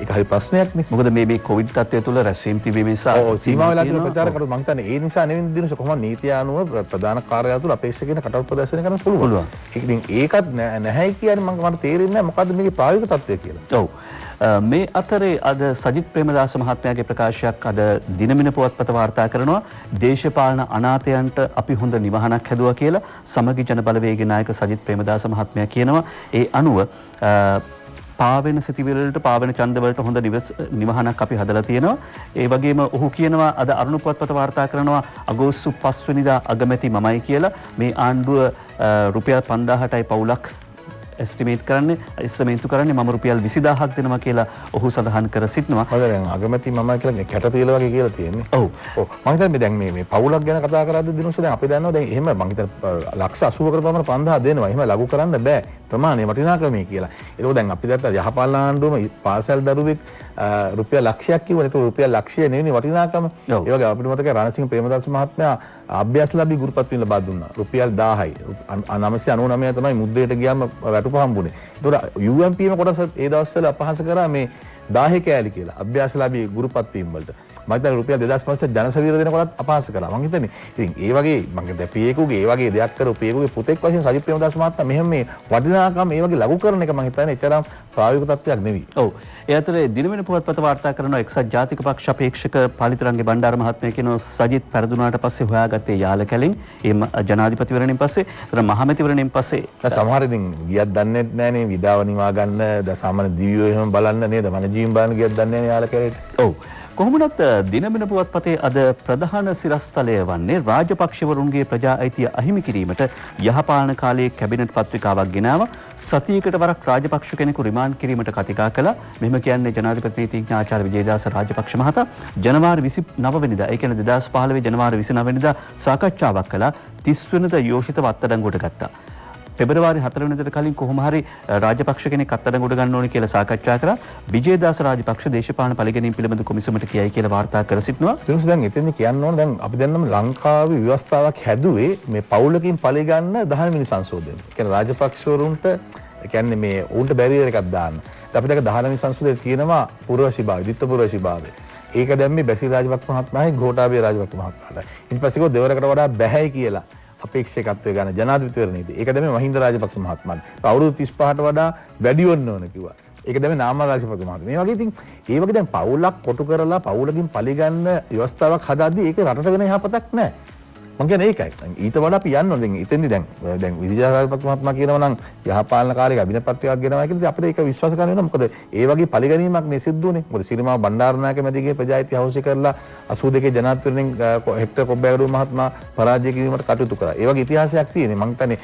ඒක හරි ප්‍රශ්නයක්නේ. මොකද මේ කොවිඩ් තත්ත්වය තුළ රැස්වීම තිබීම නිසා සීමා වෙලා තියෙන ප්‍රචාර කරලා මම හිතන්නේ ඒ නිසා නෙවෙයි දිනස කොහොමද නීතිය අනුව ප්‍රධාන කාර්යාලය තුළ අපේක්ෂකයන් කටයුතු ප්‍රදර්ශනය කරන්න පුළුවන්. ඒක ඉතින් ඒකත් නැහැ කියන්නේ මට තේරෙන්නේ නැහැ මොකද්ද මේකේ ප්‍රායෝගික තත්ත්වය කියලා. ඔව්. මේ අතරේ අද සජිත් ප්‍රේමදාස මහත්මයාගේ ප්‍රකාශයක් අද දිනමින පුවත්පත වාර්තා කරනවා දේශපාලන අනාථයන්ට අපි හොඳ නිවහනක් හැදුවා කියලා. සමගි ජන බලවේගයේ නායක සජිත් ප්‍රේමදාස මහත්මයා කියනවා ඒ අනුව පාවෙන සිතිවිල්ලට පාවෙන ඡන්දවලට හොඳ නිවහනක් අපි හදලා තියෙනවා. ඒ වගේම ඔහු කියනවා අද අරුණ පුවත්පත වාර්තා කරනවා අගෝස්තු 5 වෙනිදා අගමැති මමයි කියලා. මේ ආණ්ඩුව රුපියල් 5000ටයි පවුලක් එස්ටිමේට් කරන්නේ එස්ටිමේට් කරන්නේ මම රුපියල් 20000ක් දෙනවා කියලා ඔහු සඳහන් කර සිටිනවා. ඔය දැන් අගමැති මම කියලා කැට තියල වගේ කියලා තියෙන්නේ. ඔව්. ඔව්. මම හිතන්නේ දැන් මේ පවුලක් ගැන කතා කරද්දී දිනුස දැන් අපි දන්නවා දැන් එහෙම මම හිතන්නේ ලක්ෂ 80කට පමණ 5000 දෙනවා. එහෙම ලඝු කරන්න බෑ. ප්‍රමාණය වටිනාකමේ කියලා. ඒක දැන් අපි දැක්කා යහපාලන ආණ්ඩුවම පාසල් දරුවෙක් රුපියල් ලක්ෂයක් කිව්වනේ. ඒක රුපියල් ලක්ෂය නෙවෙයි වටිනාකම. ඒ වගේ අපිට මතකයි රණසිංහ ප්‍රේමදාස මහත්මයා අභ්‍යාසලාභී ගුරුපත් වෙන්න ලබා දුන්නා. රුපියල් 1000යි. 999 තමයි මුද්‍රයට ගියාම වැටුප හම්බුනේ. ඒතකොට UMP ම කොටස ඒ දවස්වල අපහාස කරා මේ 1000 කෑලි කියලා අභ්‍යාසලාභී ගුරුපත් වීම වලට. මම හිතන්නේ රුපියල් 2500 ජනසවිර දෙනකොටත් අපහාස කරා. මම හිතන්නේ ඉතින් ඒ වගේ මම හිතන්නේ පියේකුගේ ඒ වගේ දෙයක් කරපු පියේකුගේ පුතෙක් වශයෙන් සජිත් ප්‍රේමදාස මහත්මයා මෙහෙම මේ වටිනාකම් ඒ වගේ ලඝු කරන එක මම හිතන්නේ එතරම් ප්‍රායෝගික තත්ත්වයක් නෙවෙයි. ඔව්. ඒ අතරේ දිනවෙන පුවත්පත වාර්තා කරන එක්සත් ජාතික පක්ෂ අපේක්ෂක පාලිතරංගේ බණ්ඩාර මහත්මයා කියනවා සජිත් පෙරදුනාට පස්සේ හොයාගත්තේ යාල කැලින් ඒ ජනාධිපතිවරණයෙන් පස්සේ ඒතර මහමැතිවරණයෙන් පස්සේ සමහර ඉතින් ගියක් දන්නේ නැහනේ විඩාව නිවා ගන්න සාමාන්‍ය දිවියෝ එහෙම බලන්න නේද වනජීවීන් බලන්න ගියක් දන්නේ නැහැ යාල කැලේට. ඔව්. කොහොමනත් දිනමින පුවත්පතේ අද ප්‍රධාන සිරස්තලය වන්නේ රාජපක්ෂවරුන්ගේ ප්‍රජා අයිතිය අහිමි කිරීමට යහපාලන කාලයේ කැබිනට් පත්‍රිකාවක් ගෙනාව සතියකට වරක් රාජපක්ෂ කෙනෙකු රිමාන්ඩ් කිරීමට කතිකා කළා. මෙහෙම කියන්නේ ජනාධිපති නීතිඥ ආචාර්ය විජේදාස රාජපක්ෂ මහතා ජනවාරි 29 වෙනිදා ඒ කියන්නේ 2015 ජනවාරි 29 වෙනිදා සාකච්ඡාවක් කළා. 30 වෙනිදා යෝෂිතව අත්අඩංගුවට ගත්තා. පෙබරවාරි 4 වෙනිදාට කලින් කොහොම හරි රාජපක්ෂ කෙනෙක් අත්අඩංගුවට ගන්න ඕනේ කියලා සාකච්ඡා කරා. විජේදාස රාජපක්ෂ දේශපාලන පරිගැනීම් පිළිබඳ කොමිසමට කියයි කියලා වාර්තා කර සිටිනවා. ඊට දැන් එතෙන්දි කියන්න ඕන දැන් අපි දැන්නම ලංකාවේ ව්‍යවස්ථාවක් හැදුවේ මේ පවුලකින් පරිගන්න 10 වෙනි සංශෝධනය. ඒ කියන්නේ රාජපක්ෂවරුන්ට ඒ කියන්නේ මේ උන්ට බැරියර් එකක් දාන්න. අපි දැන් 10 වෙනි සංශෝධනයේ තියෙනවා පුරවැසිභාවය, ද්විත්ව පුරවැසිභාවය. ඒක දැන් මේ බැසිල් රාජපක්ෂ මහත්මයායි ගෝඨාභය රාජපක්ෂ මහත්මයාට. ඊට පස්සේ කෝ දෙවරකට වඩා බැහැයි කියලා අපේක්ෂකත්වය ගන්න ජනාධිපතිවරණයේදී. ඒක දැන් මේ මහින්ද රාජපක්ෂ මහත්මයාට. අවුරුදු 35ට වඩා වැඩි වෙන්න ඕන කිව්වා. ඒක දැන් නාමල් රාජපක්ෂ මහත්මයා. මේ වගේ ඉතින් ඒ වගේ දැන් පවුලක් කොටු කරලා පවුලකින් පරිගන්න ව්‍යවස්ථාවක් හදාද්දී ඒක රටට වෙන යහපතක් නැහැ. මං කියන්නේ ඒකයි. ඊට වඩා අපි යන්න ඕනේ. දැන් ඉතින්දි දැන් විජේදාස රාජපක්ෂ මහත්මයා කියනවා නම් යහපාලන කාර්යයක අභිනපත්තියක් ගෙනවා කියලා අපිට ඒක විශ්වාස කරන්න වෙනවා. මොකද ඒ වගේ පරිගැනීමක් නේ සිද්ධ වුනේ. මොකද සිරිමා බණ්ඩාරනායක මැදිගේ ප්‍රජායිති හවුසි කරලා 82 ජනාධිපතිවරණයෙන් හෙක්ටර් කොබ්බෑගොඩ මහත්මයා පරාජය කිරීමට කටයුතු කරා. ඒ වගේ ඉතිහාසයක් තියෙන්නේ. මං හිතන්නේ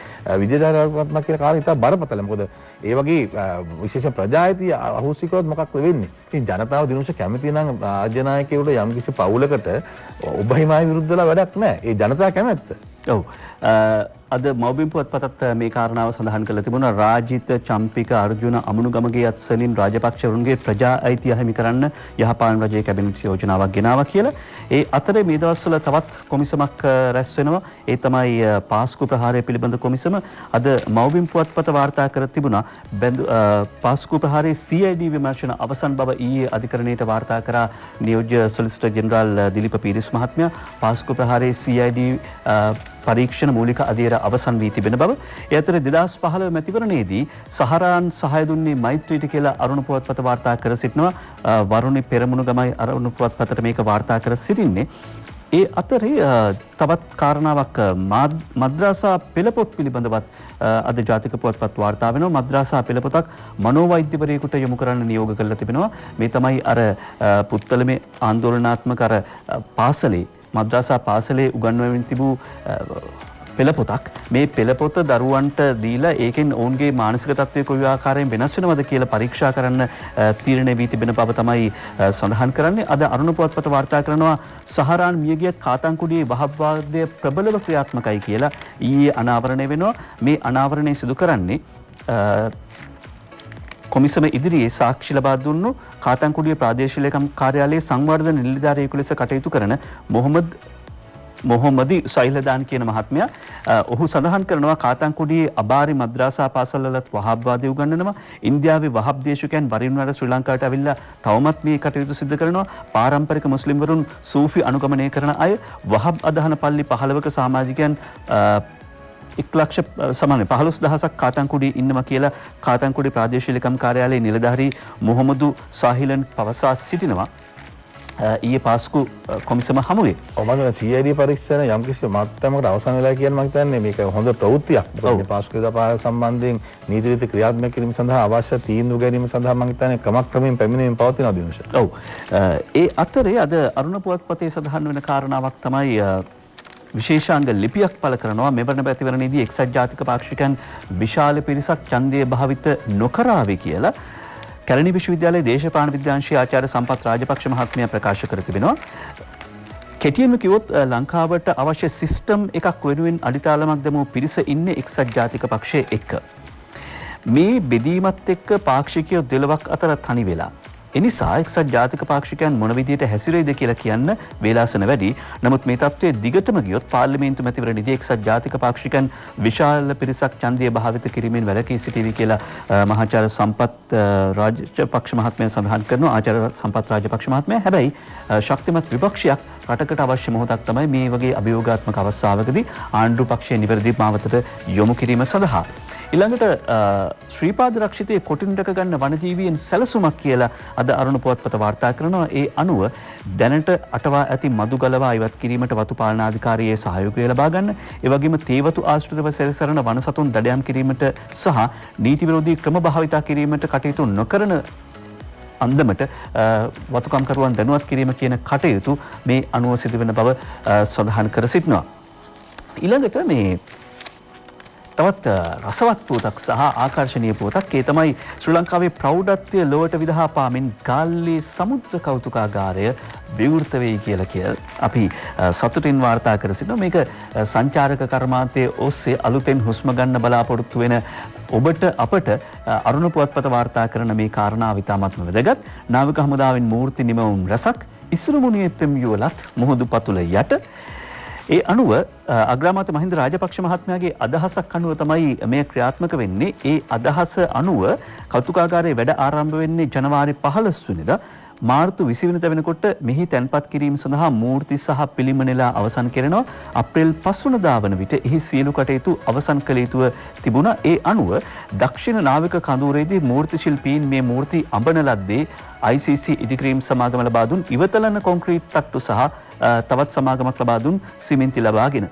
විජේදාස රාජපක්ෂ මහත්මයා කියන කාර්යය ඉතා බරපතල. මොකද ඒ වගේ විශේෂ ප්‍රජායිති අහුසි කරොත් මොකක්ද වෙන්නේ? ඉතින් ජනතාව දිනුෂ කැමති නම් රාජ්‍ය නායකයෙකුට යම් කිසි පවුලකට ඔබහිමායි විරුද්ධලා වැඩක් නැහැ. ඒ ජනතාව කැමැත්ත. ඔව්. අද මව්බිම් පුවත්පතත් මේ කාරණාව සඳහන් කරලා තිබුණා. රාජිත, චම්පික, අර්ජුන අමනුගමගේ අත්සලින් රාජපක්ෂවරුන්ගේ ප්‍රජා අයිතිය හිමි කරන්න යහපාලන රජයේ කැබිනට් යෝජනාවක් ගෙනාවා කියලා. ඒ අතරේ මේ දවස්වල තවත් කොමිසමක් රැස් වෙනවා. ඒ තමයි පාස්කු ප්‍රහාරය පිළිබඳ කොමිසම. අද මව්බිම් පුවත්පත වාර්තා කර තිබුණා. පාස්කු ප්‍රහාරයේ CID විමර්ශන අවසන් බව ඊයේ අධිකරණයට වාර්තා කරා නියෝජ්‍ය සොලිසිටර් ජෙනරාල් දිලීප පීරිස් මහත්මයා. පාස්කු ප්‍රහාරයේ CID පරීක්ෂණ මූලික අධීර අවසන් වී තිබෙන බව. ඒ අතර 2015 මැතිවරණයේදී සහරාන් සහාය දුන්නේ මෛත්‍රීට කියලා අරුණ පුවත්පත වාර්තා කර සිටිනවා. වරුණි පෙරමුණු ගමයි අරුණ පුවත්පතට මේක වාර්තා කර සිටින්නේ. ඒ අතරේ තවත් කාරණාවක් මද්රාසා පෙළපොත් පිළිබඳවත් අද ජාතික පුවත්පත් වාර්තා වෙනවා. මද්රාසා පෙළපොතක් මනෝවෛද්‍යවරයෙකුට යොමු කරන්න නියෝග කරලා තිබෙනවා. මේ තමයි අර පුත්තලමේ ආందోලනාත්මක අර පාසලේ මද්‍රාසා පාසලේ උගන්වමින් තිබූ පෙළපොතක්. මේ පෙළපොත දරුවන්ට දීලා ඒකෙන් ඔවුන්ගේ මානසික තත්ත්වය කොයි ආකාරයෙන් වෙනස් වෙනවද කියලා පරීක්ෂා කරන්න තීරණය වී තිබෙන බව තමයි සඳහන් කරන්නේ. අද අරුණ පුවත්පත වාර්තා කරනවා සහරාන් මියගිය කාතන්කුඩියේ වහබ්වාදය ප්‍රබලව ක්‍රියාත්මකයි කියලා. ඊයේ අනාවරණය වෙනවා. මේ අනාවරණය සිදු කරන්නේ කොමිසම ඉදිරියේ සාක්ෂි ලබා දුන්නු කාතන්කුඩිය ප්‍රාදේශීය ලේකම් කාර්යාලයේ සංවර්ධන නිලධාරියෙකු ලෙස කටයුතු කරන මොහොමදි සෛලදාන් කියන මහත්මයා. ඔහු සඳහන් කරනවා කාතන්කුඩියේ අබාරි මද්‍රාසා පාසල්වලත් වහබ්වාදය උගන්වනවා. ඉන්දියාවේ වහබ් දේශකයන් වරින් වර ශ්‍රී ලංකාවට ඇවිල්ලා තවමත් මේ කටයුතු සිදු කරනවා. පාරම්පරික මුස්ලිම් වරුන් සූෆි අනුගමනය කරන අය වහබ් අදහන පල්ලි 15ක සමාජිකයන් 1,15,000ක් කාතන්කුඩියේ ඉන්නවා කියලා කාතන්කුඩියේ ප්‍රාදේශීය ලේකම් කාර්යාලයේ නිලධාරී මොහොමදු සාහිලන් පවසා සිටිනවා. ඊයේ පාස්කු කොමිසම හමුවේ. ඔබ CID පරීක්ෂණ යම් කිසි මට්ටමකට අවසන් වෙලා කියන මම හිතන්නේ මේක හොඳ ප්‍රවෘත්තියක්. මොකද පාස්කු දාපාර සම්බන්ධයෙන් නීති රීති ක්‍රියාත්මක කිරීම සඳහා අවශ්‍ය තීන්දුව ගැනීම සඳහා මම හිතන්නේ ක්‍රමක්‍රමයෙන් පැමිණීම පවතිනවා දිනුෂ. ඔව්. ඒ අතරේ අද අරුණ පුවත්පතේ සඳහන් වෙන කාරණාවක් තමයි විශේෂාංග ලිපියක් පළ කරනවා. මෙවන පැතිවරණයේදී එක්සත් ජාතික පාක්ෂිකයන් විශාල පිරිසක් ඡන්දය භාවිත නොකරාවේ කියලා කැලණි විශ්වවිද්‍යාලයේ දේශපාලන විද්‍යාංශයේ ආචාර්ය සම්පත් රාජපක්ෂ මහත්මයා ප්‍රකාශ කර තිබෙනවා. කෙටියෙන්ම කිව්වොත් ලංකාවට අවශ්‍ය සිස්ටම් එකක් වෙනුවෙන් අඩිතාලමක් දැමූ පිරිස ඉන්නේ එක්සත් ජාතික පක්ෂයේ එක්ක. මේ බෙදීමත් එක්ක පාක්ෂිකයෝ 12ක් අතර තනි වෙලා. එනිසා එක්සත් ජාතික පාක්ෂිකයන් මොන විදියට හැසිරෙයිද කියලා කියන්න වේලාසන වැඩි. නමුත් මේ තත්ත්වයේ දිගටම ගියොත් පාර්ලිමේන්තු මැතිවරණයේදී එක්සත් ජාතික පාක්ෂිකයන් විශාල පිරිසක් ඡන්දය භාවිත කිරීමෙන් වැළකී සිටීවි කියලා මහාචාර්ය සම්පත් රාජපක්ෂ මහත්මයා සඳහන් කරනවා. ආචාර්ය සම්පත් රාජපක්ෂ මහත්මයා හැබැයි ශක්තිමත් විපක්ෂයක් රටකට අවශ්‍ය මොහොතක් තමයි මේ වගේ අභියෝගාත්මක අවස්ථාවකදී ආණ්ඩු පක්ෂයේ නිවැරදි මාවතට යොමු කිරීම සඳහා. ඊළඟට ශ්‍රීපාද රක්ෂිතයේ කොටින් රැක ගන්න වනජීවීන් සැලසුමක් කියලා අද අරුණ පුවත්පත වාර්තා කරනවා. ඒ අනුව දැනට අටවා ඇති මදු ගලවා ඉවත් කිරීමට වතු පාලනාධිකාරියේ සහයෝගය ලබා ගන්න, ඒ වගේම තේවතු ආශ්‍රිතව සැරිසරන වන සතුන් දඩයම් කිරීමට සහ නීති විරෝධී ක්‍රම භාවිතා කිරීමට කටයුතු නොකරන අන්දමට වතුකම්කරුවන් දැනුවත් කිරීම කියන කටයුතු මේ අනුව සිදුවෙන බව සඳහන් කර සිටිනවා. ඊළඟට මේ තවත් රසවත් පුවතක් සහ ආකර්ශනීය පුවතක් ඒ තමයි ශ්‍රී ලංකාවේ ප්‍රෞಢත්වය ලොවට විදහා පාමින් ගාල්ලේ සමුද්‍ර කෞතුකාගාරය විවෘත වෙයි කියලා අපි සතුටින් වාර්තා කර සිටිනවා. මේක සංචාරක කර්මාන්තයේ ඔස්සේ අලුතෙන් හුස්ම ගන්න බලාපොරොත්තු වෙන ඔබට අපට අරුණ පුවත්පත වාර්තා කරන මේ කාරණාව ඉතාමත්ම වැදගත්. නාවික හමුදාවෙන් මූර්ති නිමවුම් රසක් ඉසුරුමුණියේ පෙම්යුවලත් මුහුදු පතුල යට ඒ අනුව අග්‍රාමාත්‍ය මහින්ද රාජපක්ෂ මහත්මයාගේ අදහසක් අනුව තමයි මේ ක්‍රියාත්මක වෙන්නේ. ඒ අදහස අනුව කෞතුකාගාරයේ වැඩ ආරම්භ වෙන්නේ ජනවාරි 15 වෙනිදා. මාර්තු 20 වෙනිදා වෙනකොට මෙහි තැන්පත් කිරීම සඳහා මූර්ති සහ පිළිම නෙලා අවසන් කරනවා. අප්‍රේල් 5 වෙනිදා වන විට එහි සියලු කටයුතු අවසන් කළ යුතුව තිබුණා. ඒ අනුව දක්ෂිණ නාවික කඳවුරේදී මූර්ති ශිල්පීන් මේ මූර්ති අඹන ලද්දේ ICC ඉදිකිරීම් සමාගම ලබා දුන් ඉවතලන කොන්ක්‍රීට් තට්ටු සහ තවත් සමාගමක් ලබා දුන් සිමෙන්ති ලබාගෙන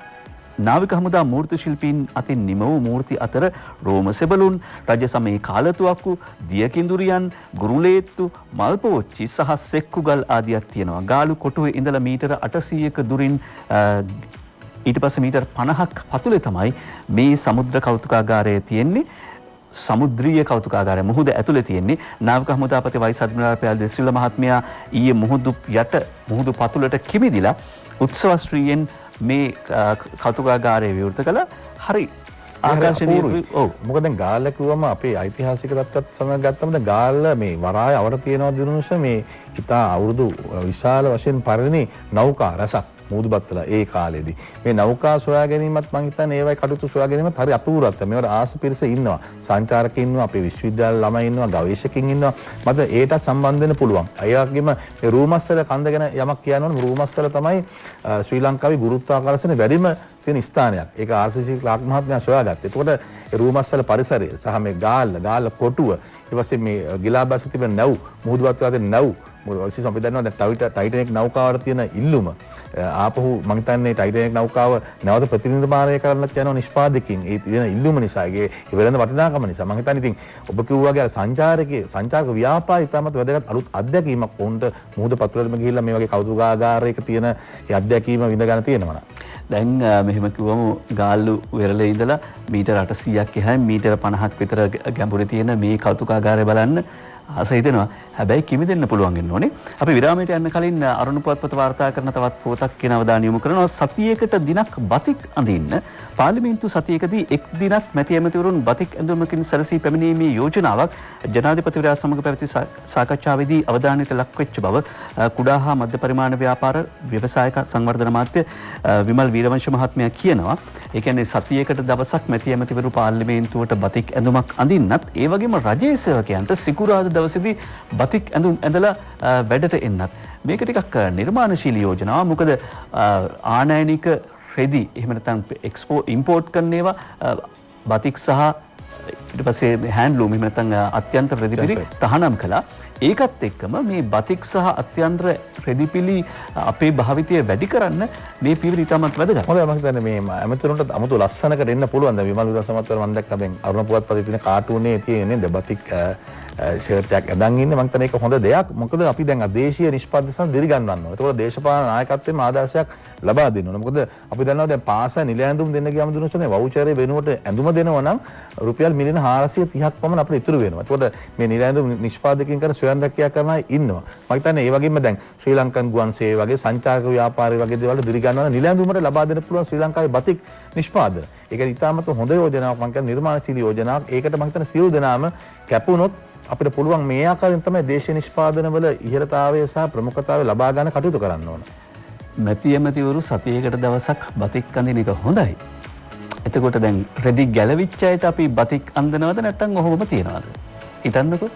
නාවික හමුදා මූර්ති ශිල්පීන් අතින් නිම වූ මූර්ති අතර රෝම සෙබළුන්, රජ සමයේ කාලතුවක්කු, දියකිඳුරියන්, ගුරුලේත්තු, මල්පෝච්චි සහ සෙක්කුගල් ආදියක් තියෙනවා. ගාලු කොටුවේ ඉඳලා මීටර 800ක දුරින් ඊට පස්සේ මීටර් 50ක් පතුලේ තමයි මේ සමුද්‍ර කෞතුකාගාරය තියෙන්නේ. සමුද්‍රීය කෞතුකාගාරය මුහුද ඇතුලේ තියෙන්නේ. නාවික හමුදාපති වයිස් අද්මිරාල් පෙල් දෙසිල්ව මහත්මයා ඊයේ මුහුදු යට මුහුදු පතුලට කිමිදිලා උත්සවශ්‍රීයෙන් මේ කෞතුකාගාරය විවෘත කළා. හරි ආකර්ශනීය. ඔව්. මොකද දැන් ගාල්ල කිව්වම අපේ ඓතිහාසික තත්ත්වයට සමග ගත්තම දැන් ගාල්ල මේ වරාය අවර තියෙනවා දිනුනස මේ ඉතා අවුරුදු විශාල වශයෙන් පරිණි නෞකා රසක් මුහුදුබත්තලා ඒ කාලේදී මේ නෞකා සොයා ගැනීමත් මම හිතන්නේ ඒවයි කටයුතු සොයා ගැනීමත් හරි අපූර්වත්වයක්. මේවට ආස පිරිස ඉන්නවා. සංචාරකයන් ඉන්නවා, අපේ විශ්වවිද්‍යාල ළමයි ඉන්නවා, ගවේෂකයින් ඉන්නවා. මට ඒට සම්බන්ධ වෙන්න පුළුවන්. ඒ වගේම මේ රූමස්සල කන්ද ගැන යමක් කියනවනම් රූමස්සල තමයි ශ්‍රී ලංකාවේ ගුරුත්වාකර්ෂණ වැඩිම තියෙන ස්ථානයක්. ඒක RCC ක්ලාක් මහත්මයා සොයාගත්තේ. එතකොට ඒ රූමස්සල පරිසරය සහ මේ ගාල්ල කොටුව ඊට පස්සේ මේ ගිලාබැස තිබෙන නැව් මුහුදුබත්තලා තියෙන නැව් විශේෂයෙන් අපි දන්නවා දැන් ටයිටැනික් නෞකාවට තියෙන ඉල්ලුම ආපහු මම හිතන්නේ ටයිටැනික් නෞකාව නැවත ප්‍රතිනිර්මාණය කරන්නත් යනවා නිෂ්පාදකයන්. ඒ තියෙන ඉල්ලුම නිසා ඒ වෙළඳ වටිනාකම නිසා මම හිතන්නේ ඉතින් ඔබ කිව්වා වගේ සංචාරක ව්‍යාපාරය ඉතාමත් වැදගත් අලුත් අත්දැකීමක් වුන්ට මුහුද පතුලටම ගිහිල්ලා මේ වගේ කෞතුකාගාරයක තියෙන ඒ අත්දැකීම විඳ ගන්න තියෙනවා. දැන් මෙහෙම කිව්වම ගාල්ලු වෙරළේ ඉඳලා මීටර 800ක් එහායින් මීටර 50ක් විතර ගැඹුරේ තියෙන මේ කෞතුකාගාරය බලන්න ආස හිතෙනවා. හැබැයි කිමිදෙන්න පුළුවන් වෙන්න ඕනේ. අපි විරාමයට යන්න කලින් අරුණ පුවත්පත වාර්තා කරන තවත් පුවතක් කියන අවධානය යොමු කරනවා. සතියකට දිනක් බතික් අඳින්න පාර්ලිමේන්තු සතියකදී එක් දිනක් මැති ඇමතිවරුන් බතික් ඇඳුමකින් සැරසී පැමිණීමේ යෝජනාවක් ජනාධිපතිවරයා සමග පැවති සාකච්ඡාවේදී අවධානයට ලක්වෙච්ච බව කුඩා හා මධ්‍ය පරිමාණ ව්‍යාපාර ව්‍යවසායක සංවර්ධන අමාත්‍ය විමල් වීරවංශ මහත්මයා කියනවා. ඒ කියන්නේ සතියකට දවසක් මැති ඇමතිවරු පාර්ලිමේන්තුවට බතික් ඇඳුමක් අඳින්නත් ඒ වගේම රජයේ සේවකයන්ට සිකුරාදා දවසේදී බතික් ඇඳුම් ඇඳලා වැඩට එන්නත් මේක ටිකක් නිර්මාණශීලී යෝජනාවක්. මොකද ආනයනික රෙදි එහෙම නැත්නම් ඉම්පෝර්ට් කරන ඒවා බතික් සහ ඊට පස්සේ හෑන්ඩ්ලූම් එහෙම නැත්නම් අත්‍යන්ත රෙදිපිලි තහනම් කළා. ඒකත් එක්කම මේ බතික් සහ අත්‍යන්ත රෙදිපිලි අපේ භාවිතය වැඩි කරන්න මේ පියවර ඉතාමත් වැදගත්. හොඳයි මම හිතන්නේ මේ ඇමතුරුන්ට අමුතු ලස්සනකට එන්න පුළුවන්. දැන් විමල් විරසමත්වර මම දැක්කා දැන් අරුණ පුවත්පතේ තියෙන කාටුනේ තියෙන්නේ නේද බතික් ෂර්ට් එකක් ඇඳන් ඉන්නේ. මම හිතන්නේ ඒක හොඳ දෙයක්. මොකද අපි දැන් දේශීය නිෂ්පාදන සඳ දිරිගන්වන්න ඕනේ. ඒකෝල දේශපාලන නායකත්වයෙන් ආදර්ශයක් ලබා දෙන්න ඕනේ. මොකද අපි දන්නවා දැන් පාස නිල ඇඳුම් දෙන්න ගියාම දුන්නොත් වවුචරේ වෙනුවට ඇඳුම දෙනවා නම් රුපියල් මිලියන 430ක් පමණ අපිට ඉතුරු වෙනවා. ඒකෝද මේ නිල ඇඳුම් නිෂ්පාදකයන් කරන ස්වයං රැකියා කරන අය ඉන්නවා. මම හිතන්නේ ඒ වගේම දැන් ශ්‍රී ලංකන් ගුවන් සේවය වගේ සංචාරක ව්‍යාපාරය වගේ දේවල් දිරිගන්වන නිල ඇඳුමට ලබා දෙන්න පුළුවන් ශ්‍රී ලංකාවේ බතික් නිෂ්පාදන. ඒක ඉතාමත් හොඳ යෝජනාවක්. මම කියන්නේ නිර්මාණශීලී යෝජනාවක්. ඒකට මම හිතන්නේ සියලු දෙනාම කැපුණොත් අපිට පුළුවන් මේ ආකාරයෙන් තමයි දේශීය නිෂ්පාදනවල ඉහළතාවය සහ ප්‍රමුඛතාවය ලබා ගන්න කටයුතු කරන්න ඕන. මැති ඇමතිවරු සතියකට දවසක් බතික් අඳින එක හොඳයි. එතකොට දැන් රෙදි ගැලවිච්ච අයට අපි බතික් අඳිනවද නැත්නම් ඔහොමම තියනවද? හිතන්නකෝ.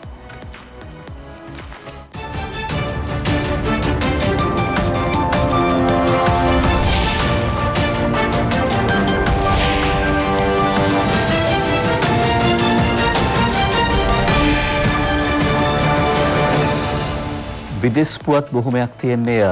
විදේශ පුවත් බොහොමයක් තියෙන්නේ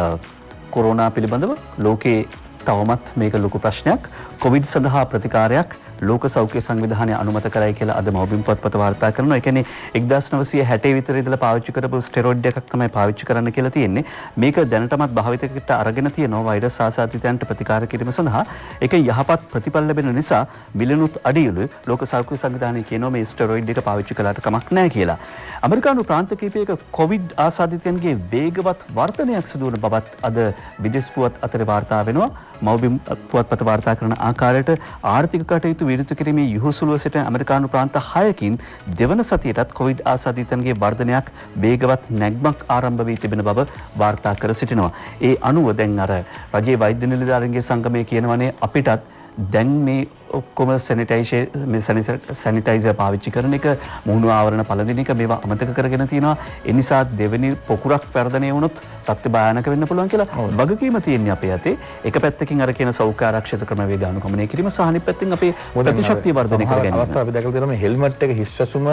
කොරෝනා පිළිබඳව. ලෝකේ තවමත් මේක ලොකු ප්‍රශ්නයක්. කොවිඩ් සඳහා ප්‍රතිකාරයක් ලෝක සෞඛ්‍ය සංවිධානය අනුමත කරයි කියලා අද මවබිම් පුවත්පත වාර්තා කරනවා. ඒ කියන්නේ 1960 විතර ඉඳලා පාවිච්චි කරපු ස්ටෙරොයිඩ් එකක් තමයි පාවිච්චි කරන්න කියලා තියෙන්නේ. මේක දැනටමත් භාවිතයකට අරගෙන තියෙනවා වෛරස් ආසාදිතයන්ට ප්‍රතිකාර කිරීම සඳහා. ඒක යහපත් ප්‍රතිඵල ලැබෙන නිසා මිලියනුත් අඩියලු ලෝක සෞඛ්‍ය සංවිධානය කියනවා මේ ස්ටෙරොයිඩ් එක පාවිච්චි කළාට කමක් නැහැ කියලා. ඇමරිකානු ප්‍රාන්ත කිහිපයක කොවිඩ් ආසාදිතයන්ගේ වේගවත් වර්ධනයක් සිදු වන බවත් අද විදේශ පුවත් අතර වාර්තා වෙනවා. මවබිම් පුවත්පත වාර්තා කරන ආකාරයට ආර්ථික කටයුතු විරුද්ධ කිරීමේ යුහුසුලුව සිට ඇමරිකානු ප්‍රාන්ත 6කින් දෙවන සතියටත් කොවිඩ් ආසාදිතයන්ගේ වර්ධනයක් වේගවත් නැග්මක් ආරම්භ වී තිබෙන බව වාර්තා කර සිටිනවා. ඒ අනුව දැන් අර රජයේ වෛද්‍ය නිලධාරීන්ගේ සංගමය කියනවනේ අපිටත් දැන් මේ ඔක්කොම සැනිටයිසර් පාවිච්චි කරන එක මුහුණු ආවරණ පළඳින එක මේවා අමතක කරගෙන තියෙනවා. ඒ නිසා දෙවෙනි පොකුරක් වර්ධනය වුණොත් තත්ත්ව භයානක වෙන්න පුළුවන් කියලා වගකීම තියෙන්නේ අපේ අතේ. එක පැත්තකින් අර කියන සෞඛ්‍ය ආරක්ෂක ක්‍රමවේද අනුගමනය කිරීම සහ අනිත් පැත්තෙන් අපේ ප්‍රතිශක්තිය වර්ධනය කර ගැනීම. අවස්ථාව අපි දැකලා තියෙනවා මේ හෙල්මට් එක හිස්වැසුම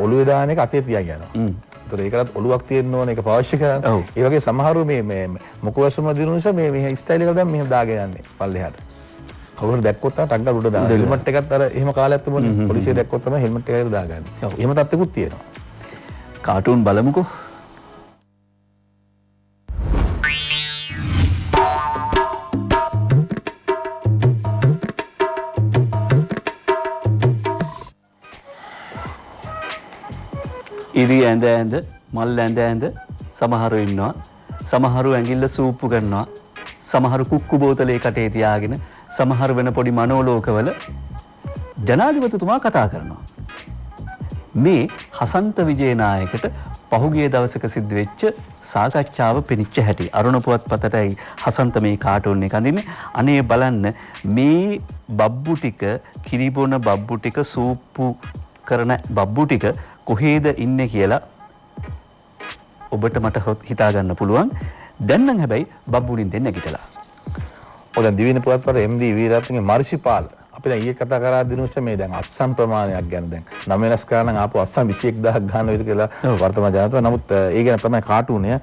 ඔළුවේ දාන එක අතේ තියාගෙන යනවා. ඒකටත් ඔළුවක් තියෙන්න ඕන ඒක පාවිච්චි කරන්න. ඒ වගේ සමහරව මේ මුඛවැසුම දිනු නිසා මේ ස්ටයිල් එක දැන් මෙහෙම දාගෙන යන්නේ පල්ලෙහාට. කවුරු දැක්කොත් ටක් ගාලා උඩ දාන හෙල්මට් එකත් අර එහෙම කාලයක් තිබුණේ පොලිසිය දැක්කොත් තමයි හෙල්මට් එක ඇරලා දාගන්නේ. එහෙම තත්ත්වෙකුත් තියෙනවා. කාටුන් බලමුකෝ. ඉරි ඇඳ ඇඳ මල් ඇඳ ඇඳ සමහරු ඉන්නවා. සමහරු ඇඟිල්ල සූප්පු කරනවා. සමහරු කුක්කු බෝතලේ කටේ තියාගෙන සමහර වෙන පොඩි මනෝලෝකවල ජනාධිපතිතුමා කතා කරනවා. මේ හසන්ත විජේනායකට පහුගිය දවසක සිද්ධ වෙච්ච සාකච්ඡාව පිනිච්ච හැටි. අරුණ පුවත්පතටයි හසන්ත මේ කාටුන් එක අඳින්නේ. අනේ බලන්න මේ බබ්බු ටික කිරිබොන බබ්බු ටික සූප්පු කරන බබ්බු ටික කොහේද ඉන්නේ කියලා ඔබට මට හිතා ගන්න පුළුවන්. දැන් නම් හැබැයි බබ්බුලින් දෙන්න නැගිටලා. ඔය දැන් දිවින පුවත්පත MD වීරරත්නගේ මර්ෂිපාල් අපි දැන් ඊයේ කතා කරා දිනුෂ්ට මේ දැන් අත්සම් ප්‍රමාණයක් ගැන දැන් 9 වෙනස් කරා නම් ආපු අත්සම් 21000ක් ගන්න වේද කියලා වර්තමාන ජනතාව. නමුත් ඒ ගැන තමයි කාටුනය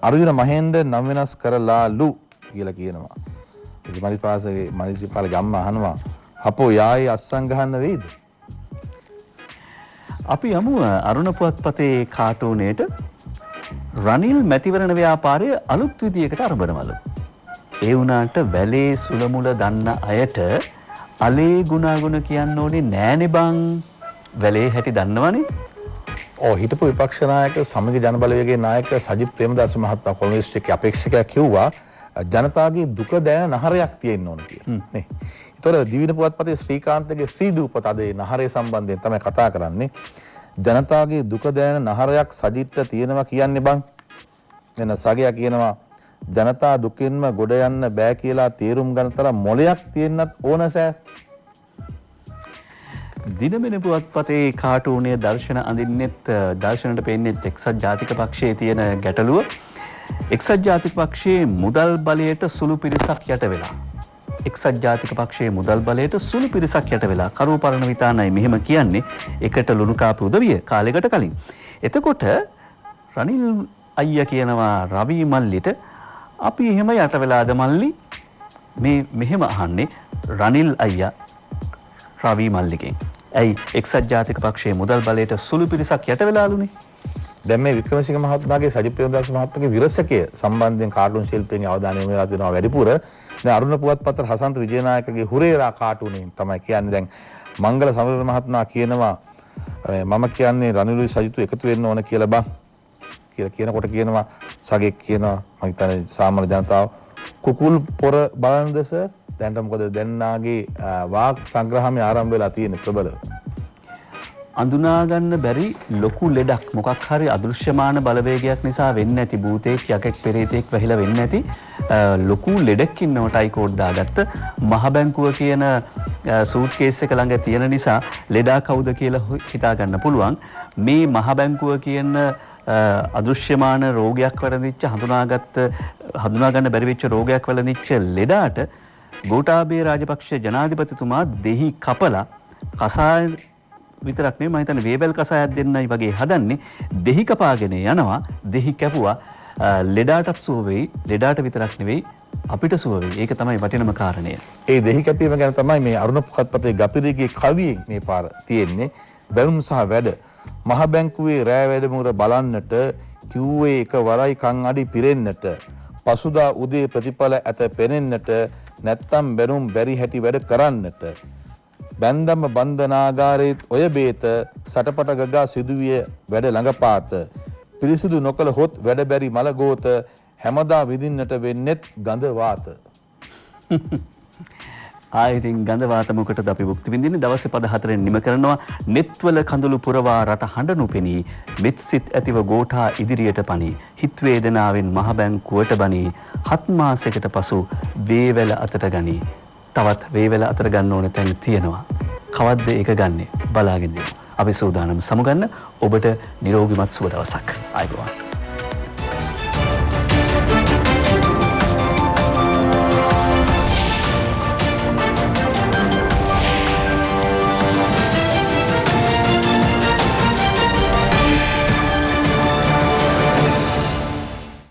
අර්ජුන මහේන්ද්‍ර 9 වෙනස් කරලාලු කියලා කියනවා. ඉතින් මර්ෂිපාල් ගම්ම අහනවා අපෝ යායි අත්සම් ගහන්න වෙයිද? අපි යමු අරුණ පුවත්පතේ කාටුනේට රනිල් මැතිවරණ ව්‍යාපාරයේ අලුත් විදියකට අරඹනවලු. ඒ වුණාට වැලේ සුලමුල දන්න අයට අලේ ගුණාගුණ කියන්න ඕනේ නෑනේ බං. වැලේ හැටි දන්නවනේ. හිටපු විපක්ෂ නායක සමගි ජනබලවේගයේ නායක සජිත් ප්‍රේමදාස මහත්මයා කොමියුනිස්ට් එක්ක අපේක්ෂකයා කිව්වා ජනතාවගේ දුක දැනෙන නහරයක් තියෙන්න ඕන කියලා. නේ. ඒතොර දිවින පුවත්පතේ ශ්‍රීකාන්තගේ ශ්‍රී දූපත අද ඒ නහරය සම්බන්ධයෙන් තමයි කතා කරන්නේ. ජනතාවගේ දුක දැනෙන නහරයක් සජිත්ට තියෙනවා කියන්නේ බං. එන සගයා කියනවා ජනතා දුකින්ම ගොඩ යන්න බෑ කියලා තීරුම් ගන්න තරම් මොලයක් තියෙන්නත් ඕන සෑ. දිනමෙන පුවත්පතේ කාටුනේ දර්ශන අඳින්නෙත් දර්ශනට පෙන්නෙත් එක්සත් ජාතික පක්ෂයේ තියෙන ගැටලුව. එක්සත් ජාතික පක්ෂයේ මුදල් බලයට සුළු පිරිසක් යට වෙලා. එක්සත් ජාතික පක්ෂයේ මුදල් බලයට සුළු පිරිසක් යට වෙලා. කරුපරණ විතානයි මෙහෙම කියන්නේ එකට ලුණු කාපු උදවිය කාලයකට කලින්. එතකොට රනිල් අයියා කියනවා රවි මල්ලිට අපි එහෙම යට වෙලාද මල්ලි? මේ මෙහෙම අහන්නේ රනිල් අයියා රවි මල්ලිගෙන්. ඇයි එක්සත් ජාතික පක්ෂයේ මුදල් බලයට සුළු පිරිසක් යට වෙලාලුනේ? දැන් මේ වික්‍රමසිංහ මහත්මයාගේ සජිත් ප්‍රේමදාස මහත්මයාගේ විරසකය සම්බන්ධයෙන් කාටුන් ශිල්පීන්ගේ අවධානය යොමු වෙලා තියෙනවා වැඩිපුර. දැන් අරුණ පුවත්පත හසන්ත විජේනායකගේ හුරේරා කාටුනෙන් තමයි කියන්නේ. දැන් මංගල සමරන මහත්මයා කියනවා මම කියන්නේ රනිලුයි සජිතු එකතු වෙන්න ඕන කියලා බං. කියලා කියනකොට කියනවා සගෙක් කියනවා මම හිතන්නේ සාමාන්‍ය ජනතාව කුකුල් පොර බලනදස දැන්ට මොකද දැන්නාගේ වාක් සංග්‍රහමය ආරම්භ වෙලා තියෙන ප්‍රබල අඳුනා ගන්න බැරි ලොකු ලෙඩක් මොකක් හරි අදෘශ්‍යමාන බලවේගයක් නිසා වෙන්නේ නැති භූතෙක් යකෙක් පෙරේතෙක් වැහිලා වෙන්නේ නැති ලොකු ලෙඩක් ඉන්නවටයි කෝඩ් දාගත්ත මහ බැංකුව කියන සූට්කේස් එක ළඟ තියෙන නිසා ලෙඩා කවුද කියලා හිතා ගන්න පුළුවන්. මේ මහ බැංකුව කියන අදෘශ්‍යමාන රෝගයක් වැළඳිච්ච හඳුනා ගන්න බැරි වෙච්ච රෝගයක් වැළඳිච්ච ලෙඩාට ගෝඨාභය රාජපක්ෂ ජනාධිපතිතුමා දෙහි කපලා කසාය විතරක් නෙවෙයි මම හිතන්නේ වේවැල් කසායක් දෙන්නයි වගේ හදන්නේ. දෙහි කපාගෙන යනවා. දෙහි කැපුවා ලෙඩාටත් සුව වෙයි. ලෙඩාට විතරක් නෙවෙයි අපිට සුව වෙයි. ඒක තමයි වටිනම කාරණය. ඒ දෙහි කැපීම ගැන තමයි මේ අරුණ පුකත්පතේ ගපිරිගේ කවියෙන් මේ පාර තියෙන්නේ. බැලුම් සහ වැඩ මහ බැංකුවේ රෑ වැඩමුර බලන්නට කිව්වේ එක වරයි කන් අඩි පිරෙන්නට පසුදා උදේ ප්‍රතිඵල ඇත පෙනෙන්නට නැත්තම් බැනුම් බැරි හැටි වැඩ කරන්නට බැන්දම බන්ධනාගාරයේත් ඔය බේත සටපට ගගා සිදුවිය වැඩ ළඟපාත පිරිසිදු නොකළ හොත් වැඩ බැරි මලගෝත හැමදා විඳින්නට වෙන්නෙත් ගඳ වාත. ආයිතින් ගඳ වාත මොකටද අපි භුක්ති විඳින්නේ? දවසේ පද 4න් නිම කරනවා. netwala කඳුළු පුරවා රට හඬ නොපෙනී මෙත් සිත් ඇතිව ගෝඨා ඉදිරියට පනී හිත් වේදනාවෙන් මහ බැංකුවට බනී 7 මාසයකට පසු වේවැල අතට ගනී. තවත් වේවැල අතට ගන්න ඕන තැන තියෙනවා. කවද්ද ඒක ගන්නෙ? බලාගෙන ඉන්න. අපි සූදානම් සමුගන්න. ඔබට නිරෝගීමත් සුබ දවසක්. ආයුබෝවන්.